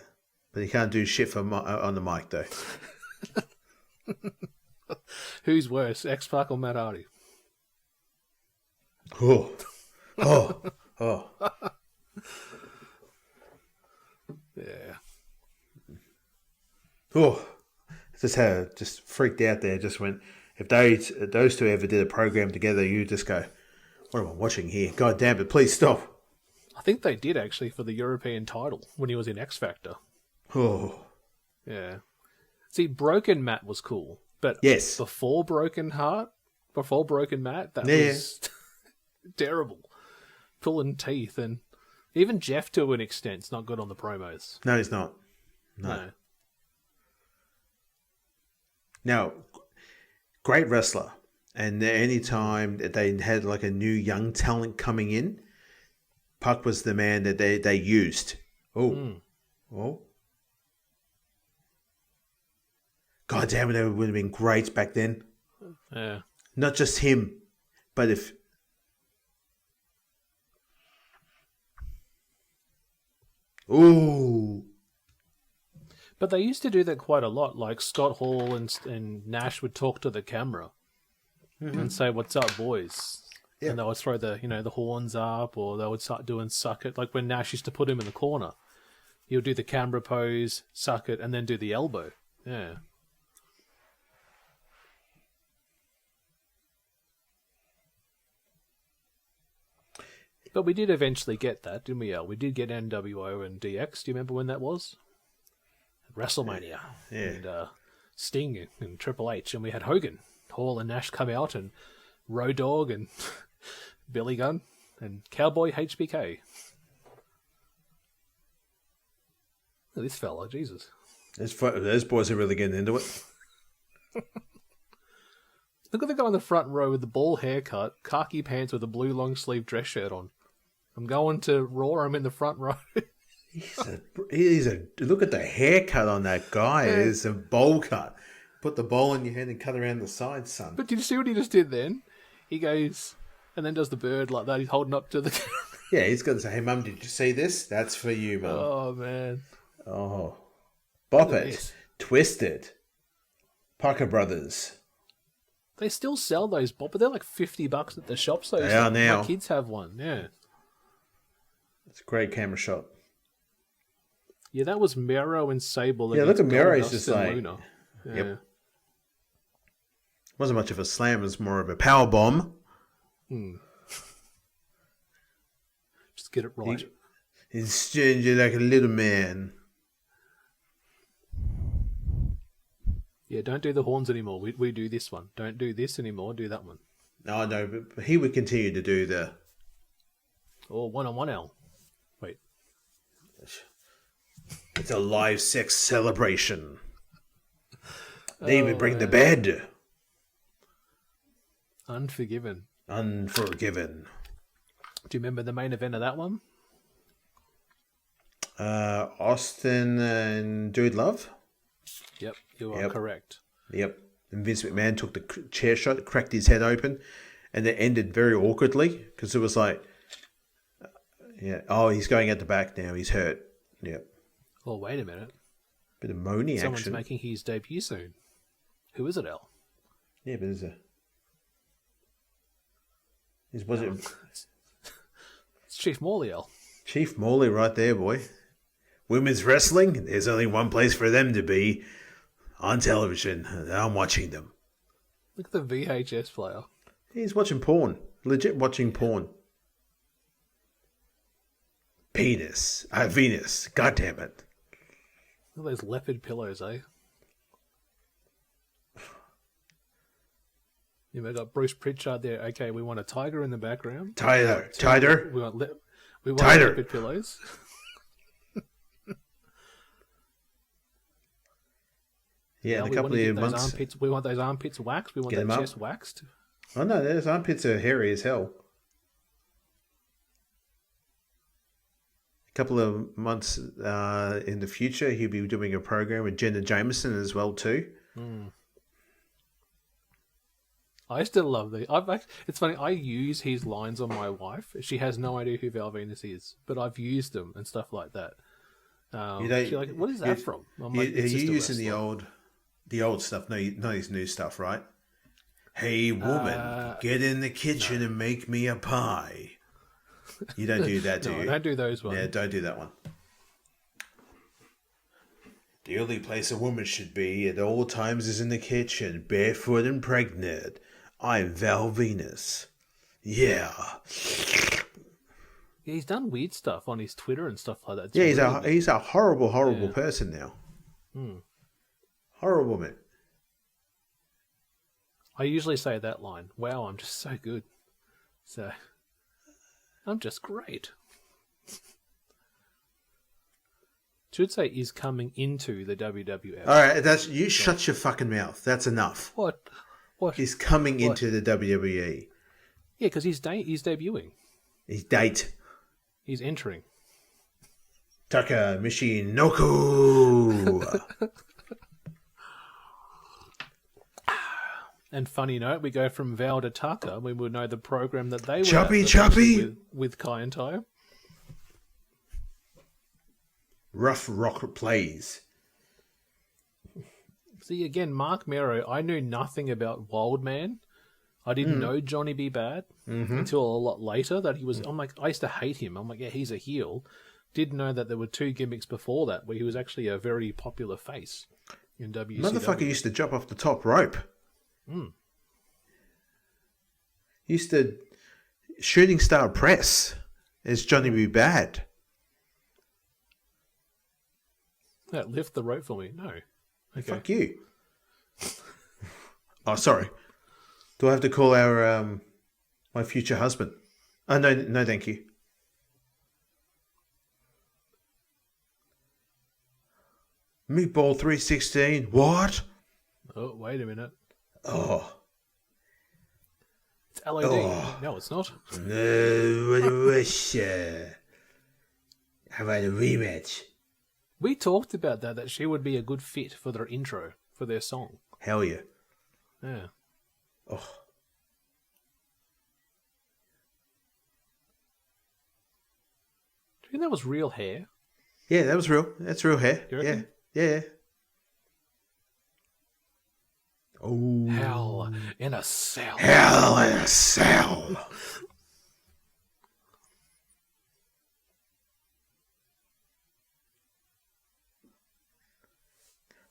but he can't do shit on the mic, though. Who's worse, X-Pac or Matt Hardy? Oh. Yeah. Oh. Just freaked out there. Just went, if those two ever did a program together, you just go, what am I watching here? God damn it, please stop. I think they did actually for the European title when he was in X Factor. Oh. Yeah. See, Broken Matt was cool, but yes, before Broken Matt, that was terrible. Pulling teeth, and even Jeff to an extent's not good on the promos. No, he's not. No. Now, great wrestler, and any time that they had like a new young talent coming in, Puck was the man that they used. Oh. God damn it, that would have been great back then. Yeah. Not just him, but if... Ooh. But they used to do that quite a lot. Like Scott Hall and Nash would talk to the camera and say, "What's up, boys?" Yeah. And they would throw the horns up, or they would start doing suck it. Like when Nash used to put him in the corner, he would do the camera pose, suck it, and then do the elbow. Yeah. But we did eventually get that, didn't we, Al? We did get NWO and DX. Do you remember when that was? WrestleMania. Yeah. And Sting and Triple H. And we had Hogan, Hall and Nash come out, and Road Dogg and Billy Gunn and Cowboy HBK. Look at this fella, Jesus. Those boys are really getting into it. Look at the guy in the front row with the ball haircut, khaki pants with a blue long sleeve dress shirt on. I'm going to Raw, I'm in the front row. He's a look at the haircut on that guy. Yeah. It's a bowl cut. Put the bowl in your head and cut around the sides, son. But did you see what he just did then? He goes and then does the bird like that. He's holding up to the camera. Yeah, he's going to say, "Hey, Mum, did you see this? That's for you, Mum." Oh, man. Oh. Bop it. Twist it. Parker Brothers. They still sell those bop, but they're like $50 at the shops. They are now. My kids have one, yeah. It's a great camera shot. Yeah, that was Mero and Sable. Yeah, look at Mero. He's just like... Luna. Yeah. Yep. Wasn't much of a slam. It was more of a power bomb. Just get it right. He's stingy like a little man. Yeah, don't do the horns anymore. We do this one. Don't do this anymore. Do that one. No, but he would continue to do the... Or one-on-one L. Wait. It's a live sex celebration. They would bring the bed. Unforgiven. Unforgiven. Do you remember the main event of that one? Austin and Dude Love? Yep, you are correct. Yep. And Vince McMahon took the chair shot, cracked his head open, and it ended very awkwardly because it was like, yeah, oh, he's going at the back now. He's hurt. Yeah. Well, wait a minute. Bit of moany Someone's action. making his debut soon. Who is it, Al? Yeah, but was it It's Chief Morley, Al. Chief Morley right there, boy? Women's wrestling. There's only one place for them to be, on television. And I'm watching them. Look at the VHS player. He's watching porn. Legit watching porn. Venus. God damn it. Look at those leopard pillows, eh? You've got Bruce Pritchard there. Okay, we want a tiger in the background. Tighter. We want Tighter. leopard pillows. Yeah, in a we couple want to of get those months. armpits. We want those armpits waxed. We want Get that 'em up. chest waxed. Oh no, those armpits are hairy as hell. A couple of months in the future, he'll be doing a program with Jenna Jameson as well too. I still love the. It's funny. I use his lines on my wife. She has no idea who Val Venus is, but I've used them and stuff like that. She's like, "What is that from?" I'm like, You're "It's just a using wrestler." the old stuff, not his new stuff, right? Hey woman, get in the kitchen and make me a pie. You don't do that, do No, you? don't do those ones. Yeah, don't do that one. The only place a woman should be at all times is in the kitchen, barefoot and pregnant. I'm Val Venus. Yeah. Yeah, he's done weird stuff on his Twitter and stuff like that. It's Yeah, really- he's a horrible person now. Horrible man. I usually say that line. Wow, I'm just so good. So, I'm just great. Should say is coming into the WWF. All right, you shut your fucking mouth. That's enough. What? He's coming into the WWE. Yeah, because he's debuting. His date. He's entering. Taka Michinoku. And funny note, we go from Val to Taka. We would know the program that they were Choppy, at, choppy. with Kai and Tai. Rough Rock Plays. See, again, Mark Mero, I knew nothing about Wildman. I didn't know Johnny B. Bad until a lot later that he was... I'm like, I used to hate him. I'm like, yeah, he's a heel. Didn't know that there were two gimmicks before that where he was actually a very popular face in WCW. Motherfucker used to jump off the top rope. Used to shooting star press as Johnny B. Bad. Yeah, lift the rope for me. No. Okay. Fuck you. Oh, sorry. Do I have to call our my future husband? Oh, no, thank you. Meatball 316. What? Oh, wait a minute. Oh. It's LOD. Oh. No, it's not. No, I wish. How about a rematch? We talked about that she would be a good fit for their intro, for their song. Hell yeah. Yeah. Oh. Do you think that was real hair? Yeah, that was real. That's real hair. You Yeah. reckon? Yeah. Oh. Hell in a cell. Hell in a cell.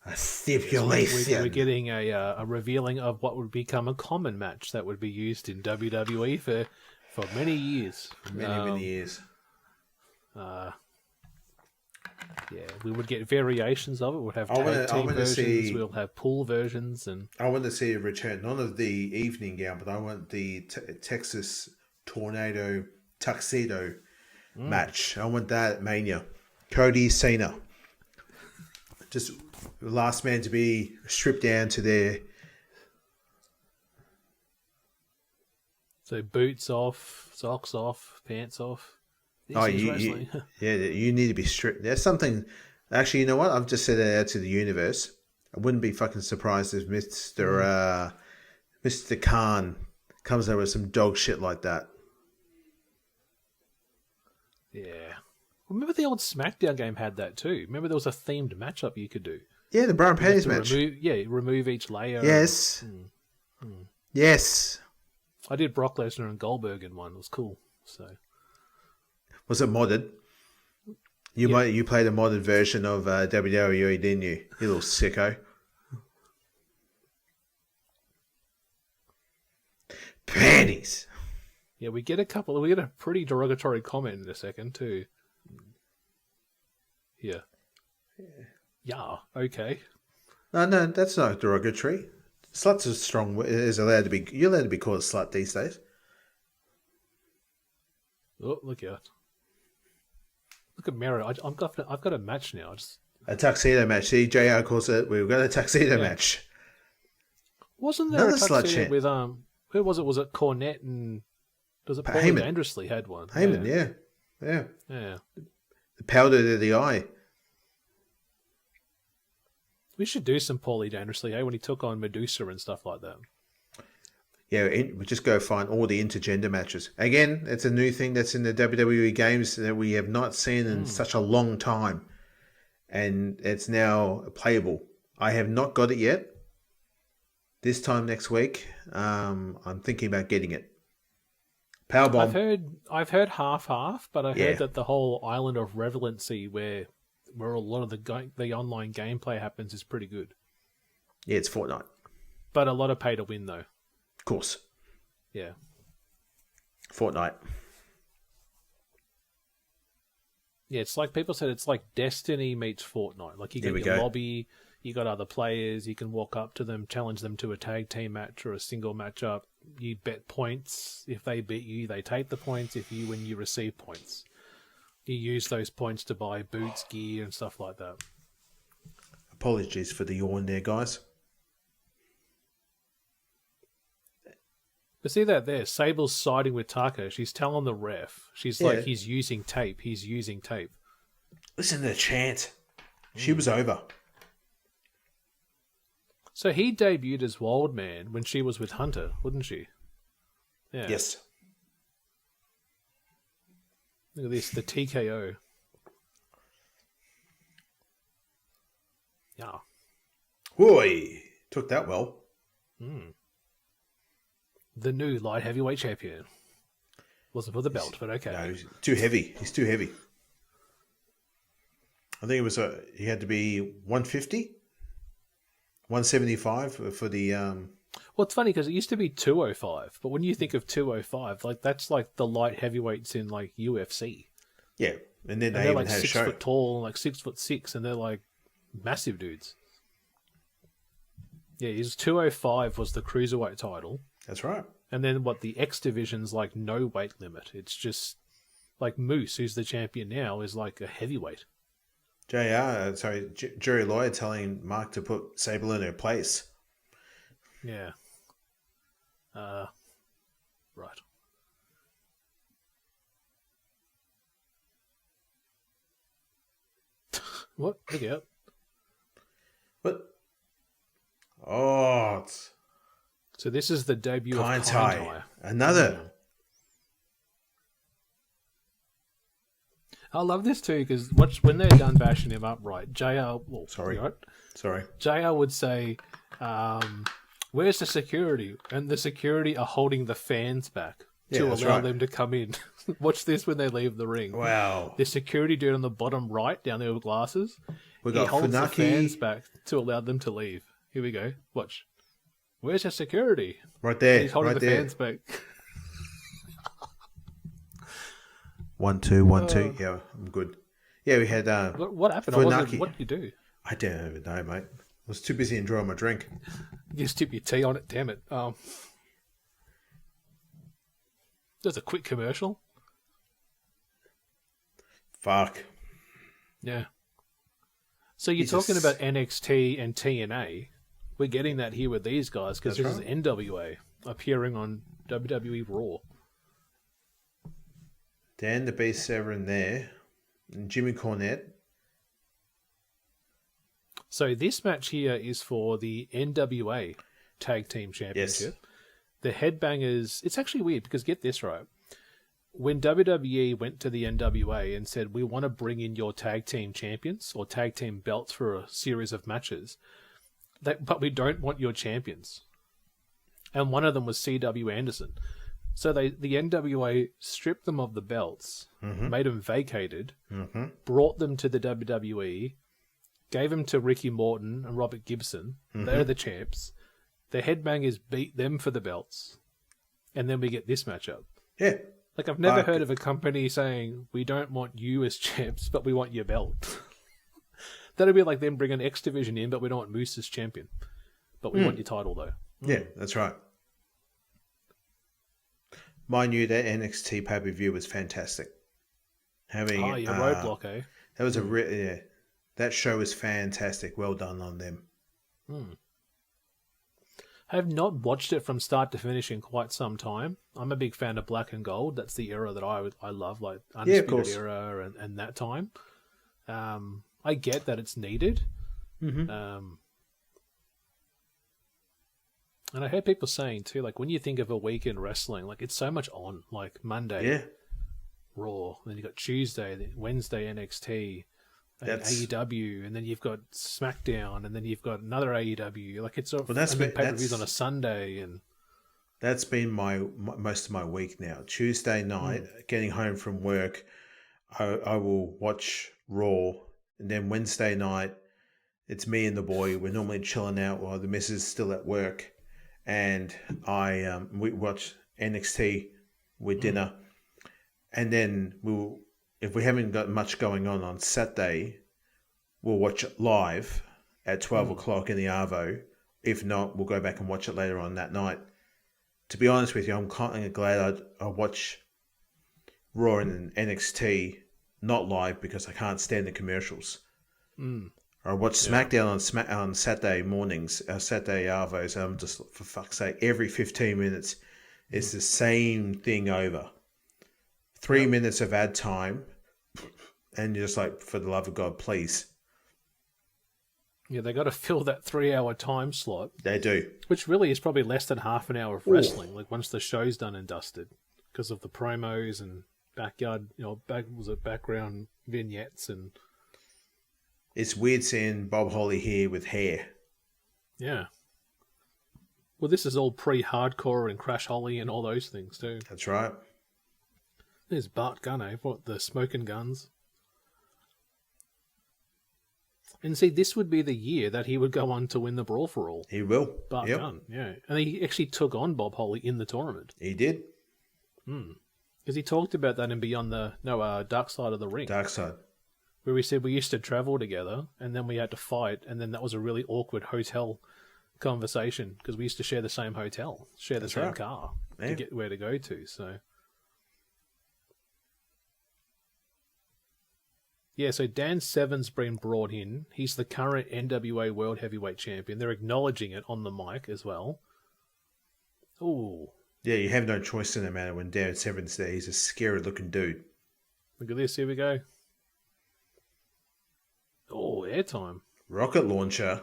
A stipulation. We're getting a revealing of what would become a common match that would be used in WWE for many years. Many years. Yeah, we would get variations of it. We'll have I wanna- tag team I wanna versions. see- We'll have pool versions, and I want to see a return, not of the evening gown, but I want the Texas Tornado Tuxedo match. I want that at Mania. Cody Cena. Just the last man to be stripped down to their... so boots off, socks off, pants off. This Oh, is you wrestling. you need to be stripped. There's something... Actually, you know what? I've just said that out to the universe. I wouldn't be fucking surprised if Mr. Khan comes out with some dog shit like that. Yeah. Remember the old SmackDown game had that too? Remember there was a themed matchup you could do? Yeah, the bra and panties match. Remove each layer. Yes. Yes. I did Brock Lesnar and Goldberg in one. It was cool. So was it modded? You played a modded version of WWE, didn't you? You little sicko. Panties. Yeah, we get a pretty derogatory comment in a second too. Yeah. Yeah. Okay. No, that's not derogatory. Slut's a strong. You're allowed to be called a slut these days. Oh, look out! Look at Mero. I've got a match now. A tuxedo match. See, JR calls it. We've got a tuxedo match. Wasn't there Another a tuxedo slut chant. with who was it? Was it Cornette and does it Paulie Heyman. Dangerously had one? Heyman, yeah. The powder to the eye. We should do some Paulie Dangerously, when he took on Medusa and stuff like that. Yeah, we just go find all the intergender matches. Again, it's a new thing that's in the WWE games that we have not seen in such a long time. And it's now playable. I have not got it yet. This time next week, I'm thinking about getting it. Powerbomb. I've heard half, but I heard that the whole island of Relevancy where a lot of the online gameplay happens is pretty good. Yeah, it's Fortnite. But a lot of pay to win though. Of course. Yeah. Fortnite. Yeah, it's like people said it's like Destiny meets Fortnite. Like you get your lobby, you got other players, you can walk up to them, challenge them to a tag team match or a single matchup. You bet points. If they beat you, they take the points. If you win, you receive points. You use those points to buy boots, gear, and stuff like that. Apologies for the yawn there, guys. But see that there, Sable's siding with Taka. She's telling the ref. She's like, he's using tape. He's using tape. Listen to the chant. She was over. So he debuted as Wildman when she was with Hunter, wouldn't she? Yeah. Yes. Look at this, the TKO. Yeah. Boy, took that well. The new light heavyweight champion. Wasn't for the belt, but okay. No, he's too heavy. He's too heavy. I think it was he had to be 150, 175 for the. Well, it's funny because it used to be 205, but when you think of 205, like that's like the light heavyweights in like UFC. Yeah, and then they're like had 6 foot tall, like 6'6", and they're like massive dudes. Yeah, his 205 was the cruiserweight title. That's right. And then the X division's like no weight limit. It's just like Moose, who's the champion now, is like a heavyweight. Jerry Lawyer telling Mark to put Sable in her place. Yeah. Right. What? Look out. What? Oh, it's... So this is the debut of Kind Kind Tie. Another. I love this too because when they're done bashing him up, right? JR would say, "Where's the security?" And the security are holding the fans back to allow them to come in. Watch this when they leave the ring. Wow. The security dude on the bottom right, down there with glasses, We got he holds Funaki. the fans back to allow them to leave. Here we go. Watch. Where's the security? Right there. He's holding right the there. fans back. 1, 2, 1, 2. Yeah, I'm good. Yeah, we had What happened? What did you do? I don't even know, mate. I was too busy enjoying my drink. You just tip your tea on it. Damn it. There's a quick commercial. Fuck. Yeah. So you're talking about NXT and TNA. We're getting that here with these guys because this is NWA appearing on WWE RAW. Dan the Beast Severn there. And Jimmy Cornette. So this match here is for the NWA Tag Team Championship. the headbangers. It's actually weird because get this right. When WWE went to the NWA and said, we want to bring in your tag team champions or tag team belts for a series of matches, but we don't want your champions. And one of them was C.W. Anderson. So the NWA stripped them of the belts, made them vacated, brought them to the WWE, gave them to Ricky Morton and Robert Gibson. They're the champs. The headbangers beat them for the belts. And then we get this matchup. Yeah. Like, I've never heard of a company saying, we don't want you as champs, but we want your belt. That'd be like them bringing X Division in, but we don't want Moose as champion. But we want your title, though. Yeah, that's right. Mind you, that NXT pay-per-view was fantastic. Having your Roadblock, eh? That was that show was fantastic. Well done on them. I have not watched it from start to finish in quite some time. I'm a big fan of Black and Gold. That's the era that I love, like Undisputed Era and that time. I get that it's needed. And I heard people saying too, like when you think of a week in wrestling, like it's so much on. Like Monday, Raw, then you got Tuesday, then Wednesday NXT, and AEW, and then you've got SmackDown, and then you've got another AEW. Like it's pay-per-views on a Sunday, and that's been most of my week now. Tuesday night, getting home from work, I will watch Raw, and then Wednesday night, it's me and the boy. We're normally chilling out while the missus is still at work, and we watch NXT with dinner, and then if we haven't got much going on Saturday, we'll watch it live at 12 o'clock in the Arvo. If not, we'll go back and watch it later on that night. To be honest with you, I'm kind of glad I watch Raw and NXT not live because I can't stand the commercials. I watch SmackDown on Saturday mornings, Saturday Arvos, and I'm just, for fuck's sake, every 15 minutes, it's the same thing over. 3 minutes of ad time, and you're just like, for the love of God, please. Yeah, they got to fill that 3-hour time slot. They do. Which really is probably less than half an hour of wrestling, like once the show's done and dusted, because of the promos and background vignettes and... It's weird seeing Bob Holly here with hair. Yeah. Well, this is all pre-hardcore and Crash Holly and all those things too. That's right. There's Bart Gunn, eh? What, the smoking guns? And see, this would be the year that he would go on to win the Brawl for All. He will. Bart Gunn, yeah. And he actually took on Bob Holly in the tournament. He did. Because he talked about that in Beyond the... Dark Side of the Ring. Dark Side. Where we said we used to travel together, and then we had to fight, and then that was a really awkward hotel conversation, because we used to share the same hotel, share the same car to get where to go to, so... Yeah, so Dan Severn's been brought in. He's the current NWA World Heavyweight Champion. They're acknowledging it on the mic as well. Ooh. Yeah, you have no choice in the matter when Dan Severn's there. He's a scary-looking dude. Look at this. Here we go. Oh, airtime. Rocket launcher.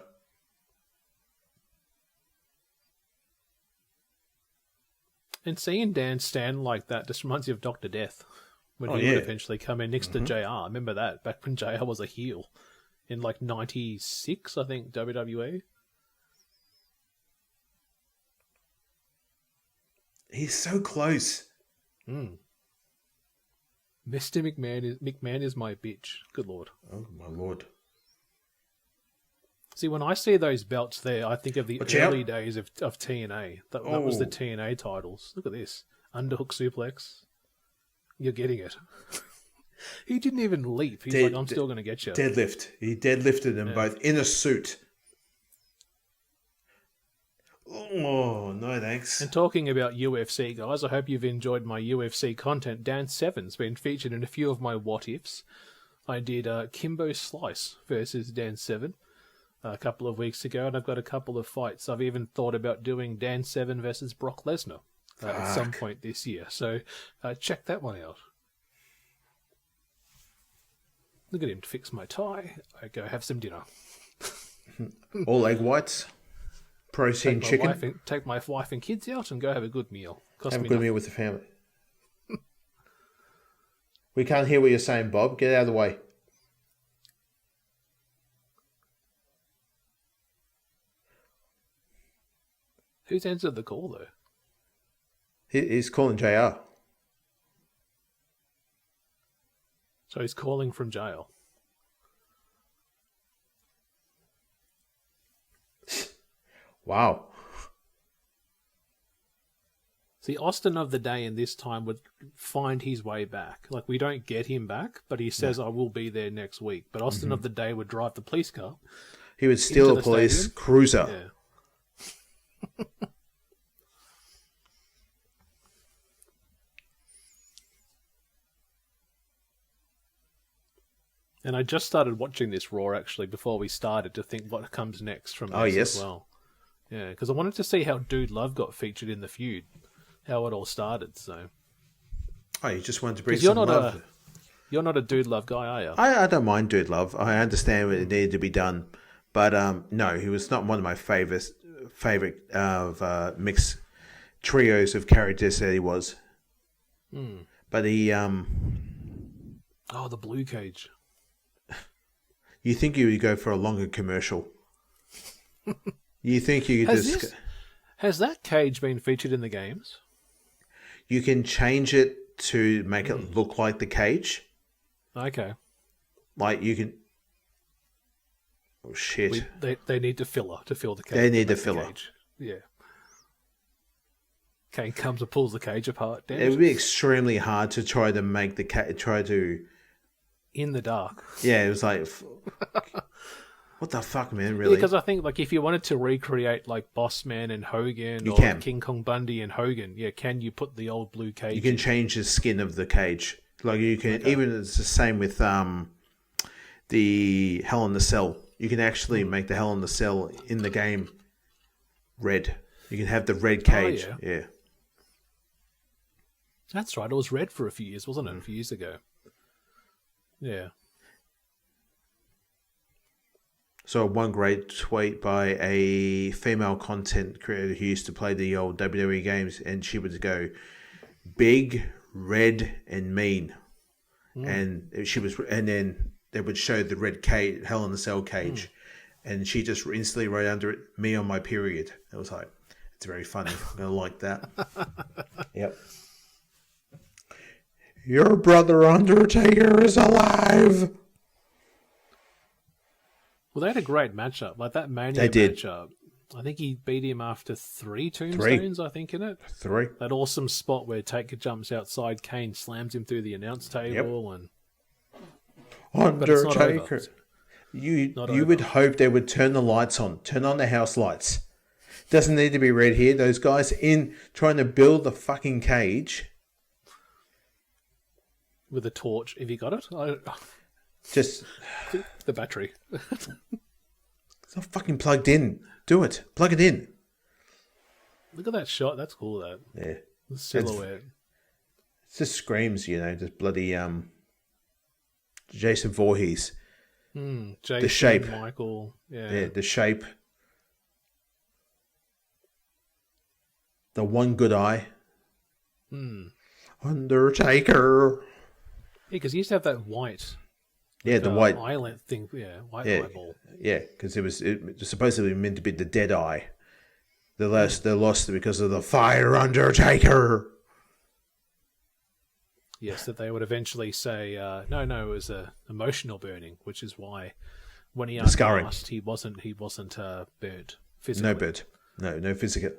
And seeing Dan stand like that just reminds you of Dr. Death. When he would eventually come in next to JR. I remember that, back when JR was a heel. In like 96, I think, WWE. He's so close. Mr. McMahon is my bitch. Good Lord. Oh, my Lord. See, when I see those belts there, I think of the early days of TNA. That was the TNA titles. Look at this. Underhook suplex. You're getting it. He didn't even leap. He's like, I'm still going to get you. Deadlift. He deadlifted them both in a suit. Oh, no thanks. And talking about UFC, guys, I hope you've enjoyed my UFC content. Dan Severn's been featured in a few of my what-ifs. I did Kimbo Slice versus Dan Severn a couple of weeks ago, and I've got a couple of fights. I've even thought about doing Dan Severn versus Brock Lesnar. At some point this year. So check that one out. Look at him fix my tie. I go have some dinner. All egg whites. protein chicken. Take my wife and kids out and go have a good meal. Have a good meal with the family. We can't hear what you're saying, Bob. Get out of the way. Who's answered the call, though? He's calling JR. So he's calling from jail. Wow. See, Austin of the day in this time would find his way back. Like, we don't get him back, but he says, I will be there next week. But Austin of the day would drive the police car. He would steal a police stadium. cruiser. Yeah. And I just started watching this Raw, actually, before we started, to think what comes next from this as well. Yeah, because I wanted to see how Dude Love got featured in the feud, how it all started. So, oh, you just wanted to bring some love. You're not a Dude Love guy, are you? I don't mind Dude Love. I understand what it needed to be done, but no, he was not one of my favorite of mixed trios of characters that he was. But he oh, the blue cage. You think you would go for a longer commercial? You think you could Has that cage been featured in the games? You can change it to make it look like the cage. Okay. Like you can. Oh shit! They need the filler to fill the cage. They need the filler. Cage. Yeah. Kane comes and pulls the cage apart. Damn it would be extremely hard to try to make the try to. In the dark. Yeah, it was like, what the fuck, man? Really? Because I think, like, if you wanted to recreate like Boss Man and Hogan, you or can. King Kong Bundy and Hogan, can you put the old blue cage? You can change the skin of the cage. Like you can even it's the same with the Hell in the Cell. You can actually make the Hell in the Cell in the game red. You can have the red cage. Oh, yeah. That's right. It was red for a few years, wasn't it? A few years ago. Yeah. So one great tweet by a female content creator who used to play the old WWE games, and she would go, "Big, red, and mean," and then they would show the red cage, Hell in the Cell cage, and she just instantly wrote under it, "Me on my period." It was like, it's very funny. I'm gonna like that. Yep. Your brother Undertaker is alive. Well, they had a great matchup. Like that Mania matchup. I think he beat him after 3 tombstones, I think, in it. 3. That awesome spot where Taker jumps outside, Kane slams him through the announce table. And Undertaker. You would hope they would turn the lights on. Turn on the house lights. Doesn't need to be red here. Those guys in trying to build the fucking cage. With a torch, if you got it. Just the battery. It's not fucking plugged in. Do it. Plug it in. Look at that shot. That's cool, that. Yeah. The silhouette. It just screams, just bloody Jason Voorhees. Jason, the shape. Michael. Yeah, the shape. The one good eye. Undertaker. Yeah, because he used to have that white. Yeah, the white eyelid thing. Yeah, white eyeball. Yeah, because it was supposedly meant to be the dead eye. They lost it because of the fire Undertaker. Yes, that they would eventually say, no, it was emotional burning, which is why when he unmasked, he wasn't burnt physically. No burnt. No physical.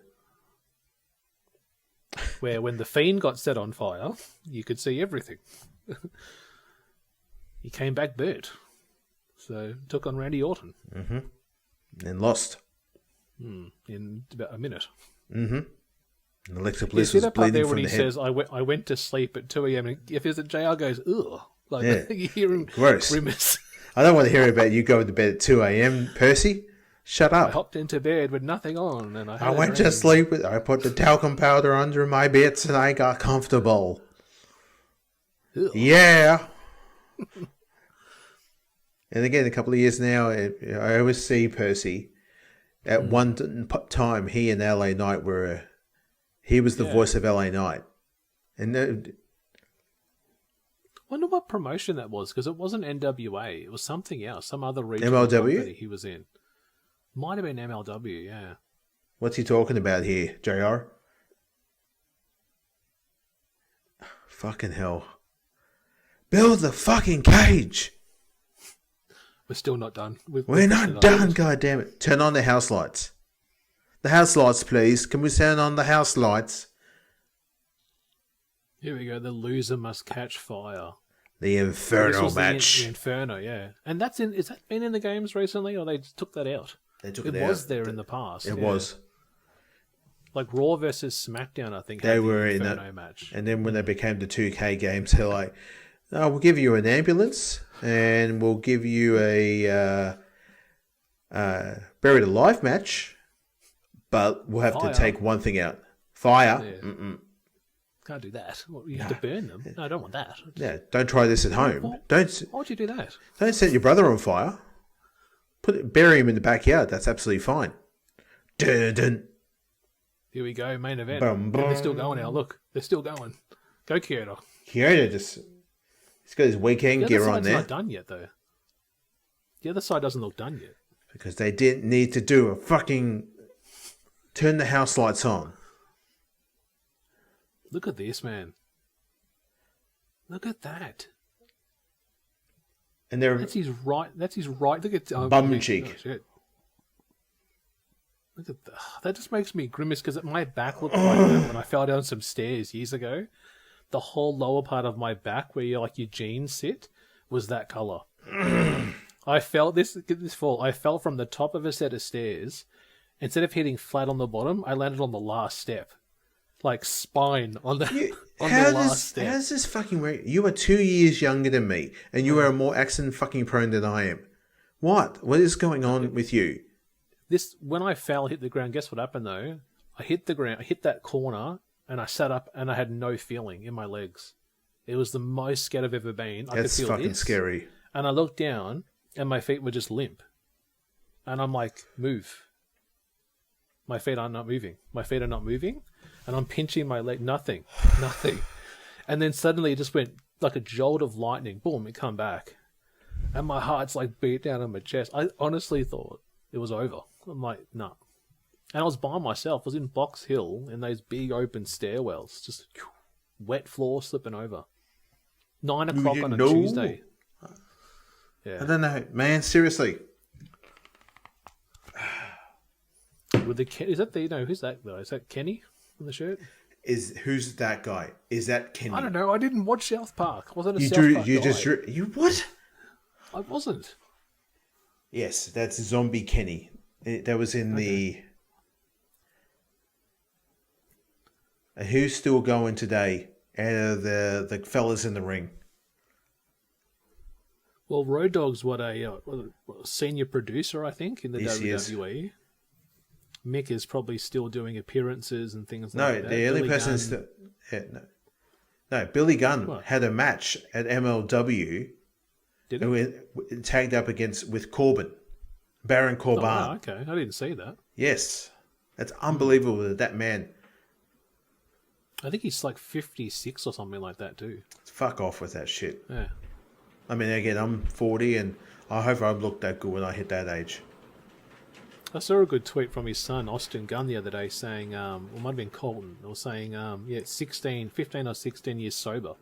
Where when the Fiend got set on fire, you could see everything. He came back burnt. So took on Randy Orton. Mm-hmm. And lost. In about a minute. Mm-hmm. And Alexa Bliss was bleeding there from when he the head. says, I went to sleep at 2 a.m. and if there's a JR goes, ugh. Like, you hear him gross. grimace. I don't want to hear about you going to bed at 2 a.m., Percy. Shut up. I hopped into bed with nothing on. And I went to sleep. I put the talcum powder under my bits and I got comfortable. Ugh. Yeah. And again, a couple of years now, I always see Percy At one time, he and LA Knight were. He was the voice of LA Knight, and Wonder what promotion that was, because it wasn't NWA. It was something else, some other regional MLW? company he was in. Might have been MLW, yeah. what's he talking about here, JR? Fucking hell! Build the fucking cage. We're still not done. We're not done, goddammit. Turn on the house lights. The house lights, please. Can we turn on the house lights? Here we go. The loser must catch fire. The Inferno This was match. The Inferno, yeah. And that's in. Is that been in the games recently, or they just took that out? They took It it out. was there in the past. It yeah. was. Like Raw versus SmackDown, I think. They had were the in Inferno that match. And then when they became the 2K games, they're like, "Oh, we'll give you an ambulance, and we'll give you a buried alive match, but we'll have Fire. to take one thing out: fire. Yeah. Can't do that. Well, you have to burn them. No, I don't want that. Yeah, don't try this at home. Why Don't would you do that? set your brother on fire. Bury him in the backyard. That's absolutely fine." Dun, dun. Here we go, main event. Bum, And bum. they're still going now. Look, they're still going. Go, Kyoto. Kyoto he's got his weekend The other gear on side's there not done yet, though. The other side doesn't look done yet. because they didn't need to do a fucking turn the house lights on. Look at this, man. Look at that. And they're That's his right. That's his right. Look at Bum cheek. Oh, shit. Look at that. That just makes me grimace because my back looked like that when I fell down some stairs years ago. The whole lower part of my back, where your jeans sit, was that color. I fell this fall. I fell from the top of a set of stairs. Instead of hitting flat on the bottom, I landed on the last step, like spine on the on the last step. How does this fucking work? You are 2 years younger than me, and you are more accident fucking prone than I am. What is going on with you? This when I fell, hit the ground. Guess what happened though? I hit the ground. I hit that corner, and I sat up, and I had no feeling in my legs. It was the most scared I've ever been. I That's could feel fucking this, scary. and I looked down, and my feet were just limp. And I'm like, move. My feet are not moving. My feet are not moving, and I'm pinching my leg. Nothing. And then suddenly it just went like a jolt of lightning. Boom! It come back, and my heart's like beat down on my chest. I honestly thought it was over. I'm like, no. And I was by myself. I was in Box Hill in those big open stairwells, just wet floor slipping over. 9 o'clock on a Tuesday. Yeah. I don't know, man. Seriously, With the is that the who's that though? Is that Kenny on the shirt? who's that guy? Is that Kenny? I don't know. I didn't watch South Park. Wasn't a You South drew. Park You guy. just drew. You what? I wasn't. Yes, that's Zombie Kenny. That was in the. Who's still going today? Out of the fellas in the ring. Well, Road Dogg's a senior producer, I think, in the Yes, he is. WWE. Mick is probably still doing appearances and things No, like that. the only Billy person Gunn- still. Yeah, no, Billy Gunn What? had a match at MLW. Did Who it? tagged up with Corbin, Baron Oh, Corbin. wow, okay. I didn't see that. Yes, that's unbelievable that man. I think he's like 56 or something like that too. Fuck off with that shit. Yeah. I mean, again, I'm 40, and I hope I look that good when I hit that age. I saw a good tweet from his son, Austin Gunn, the other day saying, it might have been Colton, or saying, 15 or 16 years sober.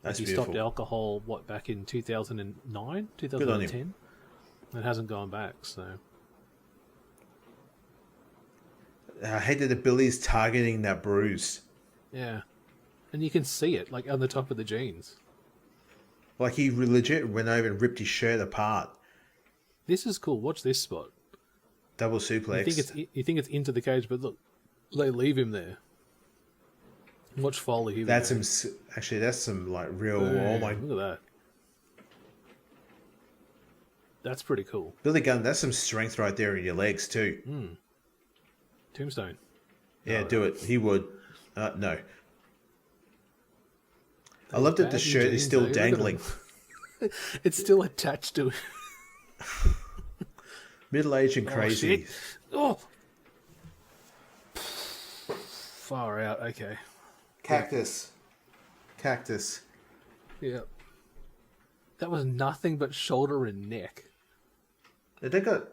That's he beautiful. stopped alcohol, back in 2009, Good on 2010? him. And hasn't gone back, so... I hated the Billy's targeting that bruise. Yeah. And you can see it, like, on the top of the jeans. Like, he legit went over and ripped his shirt apart. This is cool. Watch this spot. Double suplex. You think it's into the cage, but look, they leave him there. Watch Foley here. That's actually, that's some, like, real... Oh, my... Look at that. That's pretty cool. Billy Gunn, that's some strength right there in your legs, too. Tombstone. Yeah, do it. He would. No. I love that the baggy shirt is jeans, still though. Look at dangling. It's still attached to it. Middle-aged and crazy. shit. Oh. Far out. Okay. Cactus. Yeah. That was nothing but shoulder and neck. They got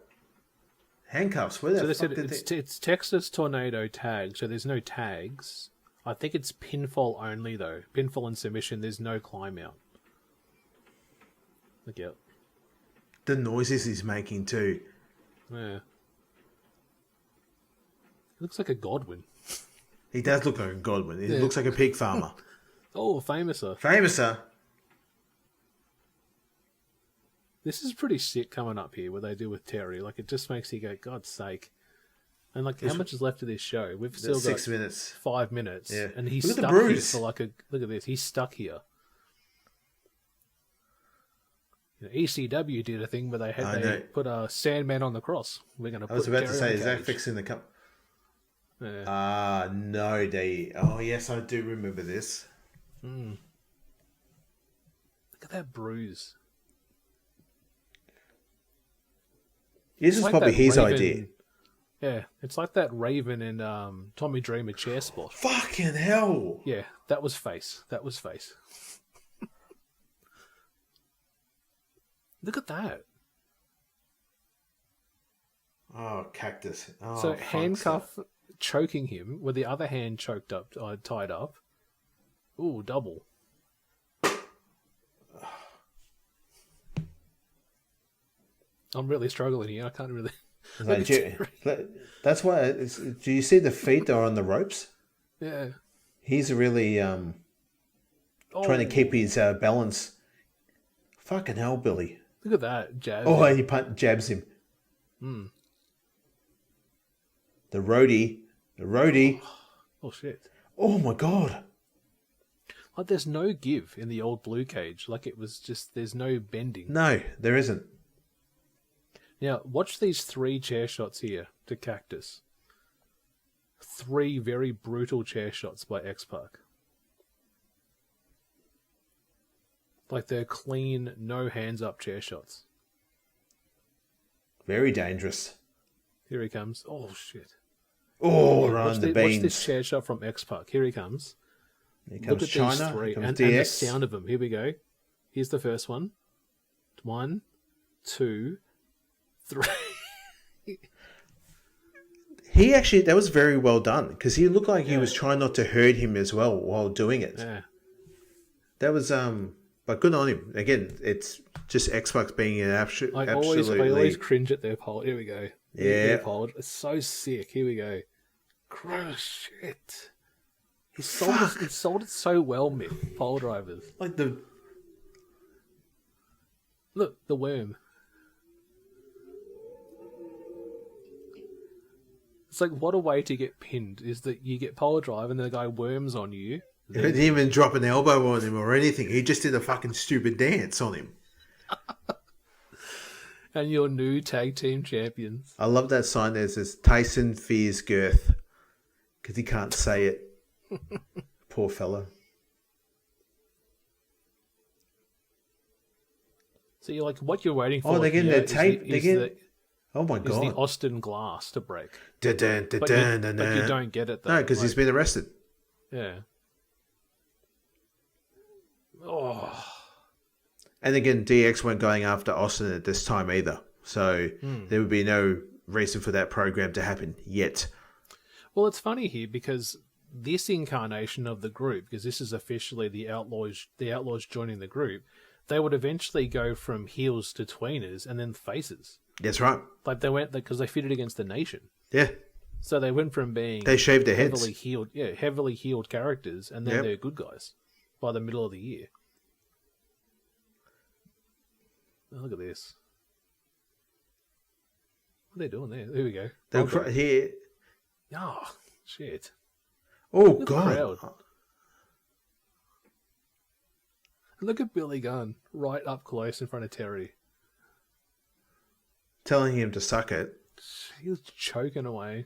handcuffs. Where So they the said fuck did they... it's Texas Tornado tag, so there's no tags. I think it's pinfall only, though. Pinfall and submission, there's no climb out. Look out. The noises he's making, too. Yeah. He looks like a Godwin. He does look like a Godwin. He Yeah. looks like a pig farmer. Oh, Famouser. Famouser. This is pretty sick coming up here, what they do with Terry. Like, it just makes you go, God's sake. And, like, how much is left of this show? We've still got 6 minutes. 5 minutes. Yeah. And he's Look at the stuck here bruise. for like a... Look at this. He's stuck here. You know, ECW did a thing where they I had know. put a Sandman on the cross. We're going to put I was about to Terry say, on is that cage. fixing the cup? Yeah. No, oh, yes, I do remember this. Look at that bruise. This is like probably that his Raven- idea. Yeah, it's like that Raven and Tommy Dreamer chair spot. Fucking hell. Yeah, that was face. That was face. Look at that. Oh, cactus. Oh, So fuck, handcuff choking him with the other hand choked up, tied up. Ooh, double. I'm really struggling here. I can't really. Like, that's why. Do you see the feet are on the ropes? Yeah. He's really trying to keep his balance. Fucking hell, Billy. Look at that jab. Oh, and he jabs him. The roadie. Oh shit. Oh my god. Like there's no give in the old blue cage. Like it was just there's no bending. No, there isn't. Now watch these 3 chair shots here to Cactus. 3 very brutal chair shots by X-Pac. Like they're clean, no hands up chair shots. Very dangerous. Here he comes. Oh shit. Oh, Watch around the watch beans. this chair shot from X-Pac. Here he comes. Here Look comes at China. these 3 Here comes and DX. the sound of them. Here we go. Here's the first one. 1, 2, 3. He actually, that was very well done because he looked like he was trying not to hurt him as well while doing it. Yeah. That was but good on him. Again, it's just Xbox being an I absolutely. always cringe at their pole. Here we go. Yeah. Their pole. It's so sick. Here we go. Crush it. He sold it so well, Mick. Pole drivers. Like the Look, the worm. It's like, what a way to get pinned is that you get pole drive and the guy worms on you. He didn't even drop an elbow on him or anything. He just did a fucking stupid dance on him. And your new tag team champions. I love that sign that says Tyson fears girth because he can't say it. Poor fella. So you're like, what you're waiting for? Oh, they're getting here their tape. Oh my is the god. Austin glass to break. But But you don't get it though. No, because he's been arrested. Yeah. Oh. And again, DX weren't going after Austin at this time either. So there would be no reason for that program to happen yet. Well, it's funny here because this incarnation of the group, because this is officially the Outlaws joining the group, they would eventually go from heels to tweeners and then faces. That's right. Like they went because they fitted against the Nation. Yeah. So they went from being They shaved their heads. heavily healed characters, and then Yep. they're good guys by the middle of the year. Oh, look at this. What are they doing there? Here we go. They were here. Oh, shit. Oh, Look at the God. crowd. Look at Billy Gunn right up close in front of Terry. Telling him to suck it. He was choking away.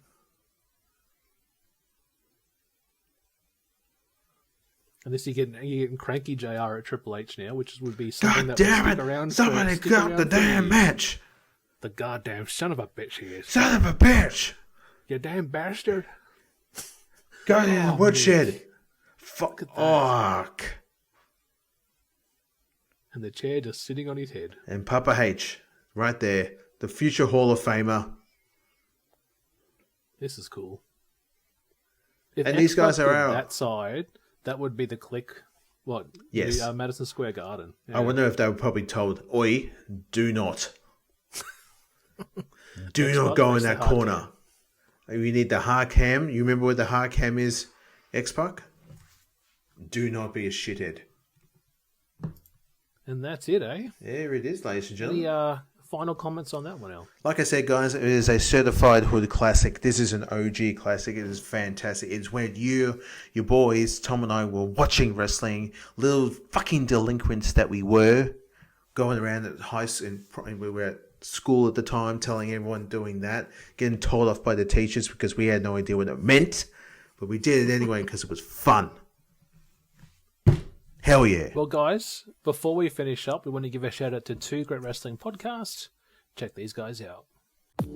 And this you're getting cranky JR at Triple H now, which would be something God that would damn stick it. around. Somebody stick got around the for damn years. match. The goddamn son of a bitch he is. Son of a bitch! You damn bastard. Go in the woodshed. Fuck. Fuck. And the chair just sitting on his head. And Papa H, right there. The future Hall of Famer. This is cool. If And these guys Xbox are did out. that side, that would be the click. What? Yes. The, Madison Square Garden. Yeah. I wonder if they were probably told, "Oi, do not. Do not Xbox go in makes that the hard corner. You need the hard cam. You remember what the hard cam is, Xbox? Do not be a shithead." And that's it, eh? There it is, ladies and gentlemen. Any final comments on that one, Al? Like I said, guys, it is a certified hood classic. This is an OG classic. It is fantastic. It's when your boys, Tom and I, were watching wrestling, little fucking delinquents that we were, going around at high school, and probably we were at school at the time, telling everyone doing that, getting told off by the teachers because we had no idea what it meant, but we did it anyway because it was fun. Hell yeah. Well, guys, before we finish up, we want to give a shout out to 2 great wrestling podcasts. Check these guys out.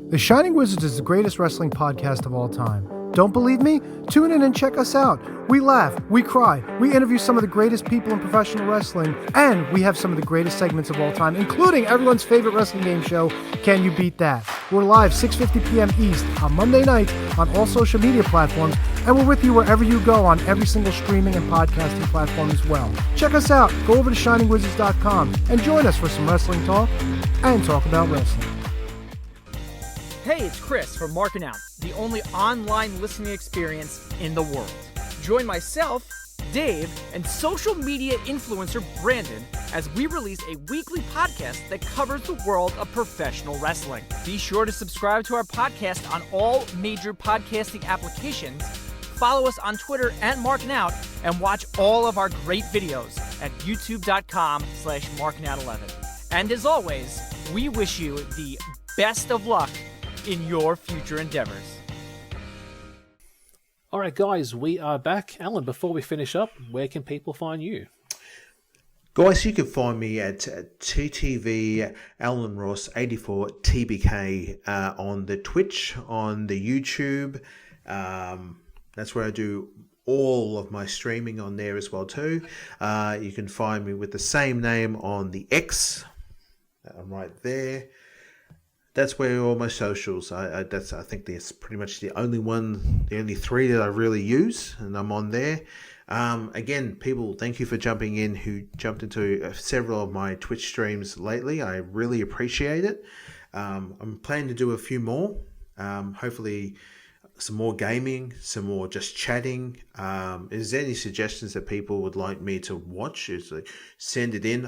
The Shining Wizards is the greatest wrestling podcast of all time. Don't believe me? Tune in and check us out. We laugh, we cry, we interview some of the greatest people in professional wrestling, and we have some of the greatest segments of all time, including everyone's favorite wrestling game show, Can You Beat That? We're live 6:50 p.m. East on Monday nights on all social media platforms, and we're with you wherever you go on every single streaming and podcasting platform as well. Check us out. Go over to shiningwizards.com and join us for some wrestling talk and talk about wrestling. Hey, it's Chris from Markin, the only online listening experience in the world. Join myself, Dave, and social media influencer Brandon as we release a weekly podcast that covers the world of professional wrestling. Be sure to subscribe to our podcast on all major podcasting applications, follow us on Twitter at Markin Out, and watch all of our great videos at youtube.com/markinout11. And as always, we wish you the best of luck in your future endeavors. All right, guys, we are back. Alan, before we finish up, where can people find you? Guys, you can find me at TTV Alan Ross 84 TBK on the Twitch, on the YouTube. That's where I do all of my streaming on there as well too. You can find me with the same name on the X. I'm right there. That's where all my socials. I think that's pretty much the only 3 that I really use, and I'm on there. Again, people, thank you for jumping in who jumped into several of my Twitch streams lately. I really appreciate it. I'm planning to do a few more. Hopefully some more gaming, some more just chatting. Is there any suggestions that people would like me to watch? Send it in.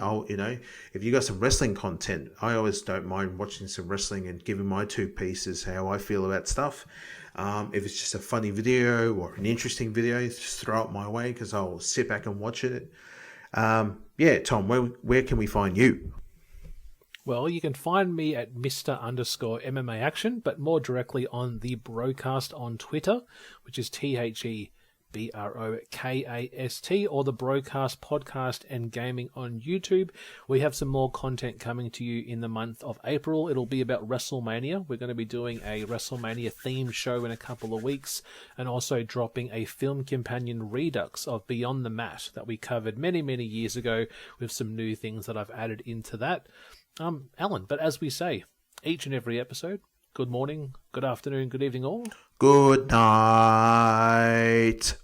If you got some wrestling content, I always don't mind watching some wrestling and giving my 2 pieces how I feel about stuff. If it's just a funny video or an interesting video, just throw it my way because I'll sit back and watch it. Tom, where can we find you? Well, you can find me at Mr_MMA Action, but more directly on the BroKast on Twitter, which is TheBrokast, or the BroKast Podcast and Gaming on YouTube. We have some more content coming to you in the month of April. It'll be about WrestleMania. We're going to be doing a WrestleMania themed show in a couple of weeks, and also dropping a film companion redux of Beyond the Mat that we covered many, many years ago, with some new things that I've added into that. Alan, but as we say, each and every episode, good morning, good afternoon, good evening all. Good night.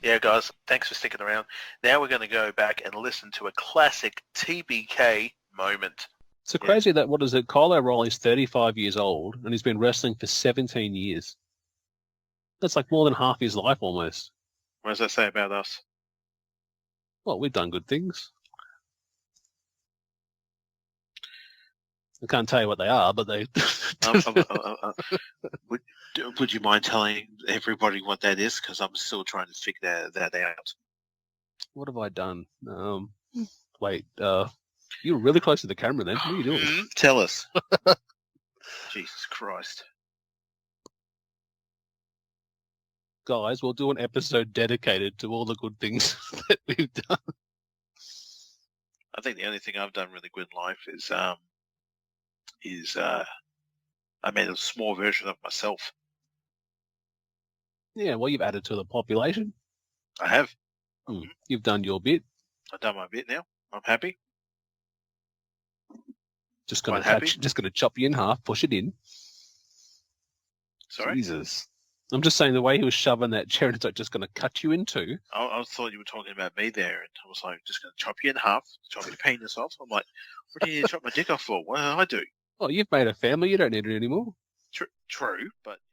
Yeah, guys, thanks for sticking around. Now we're going to go back and listen to a classic TBK moment. So crazy that, Kyle O'Reilly's 35 years old, and he's been wrestling for 17 years. That's like more than half his life almost. What does that say about us? Well, we've done good things. I can't tell you what they are, but they... Would you mind telling everybody what that is? Because I'm still trying to figure that out. What have I done? Wait, you're really close to the camera then. What are you doing? Tell us. Jesus Christ. Guys, we'll do an episode dedicated to all the good things that we've done. I think the only thing I've done really good in life is I made a small version of myself. Yeah, well, you've added to the population. I have. You've done your bit. I've done my bit now. I'm happy. Just gonna Quite happy. just gonna chop you in half, push it in. Sorry? Jesus. I'm just saying the way he was shoving that chair, it's like just gonna cut you in two. I thought you were talking about me there, and I was like, just going to chop you in half, chop your penis off. I'm like, what do you need to chop my dick off for? What did I do? Oh, you've made a family. You don't need it anymore. True, but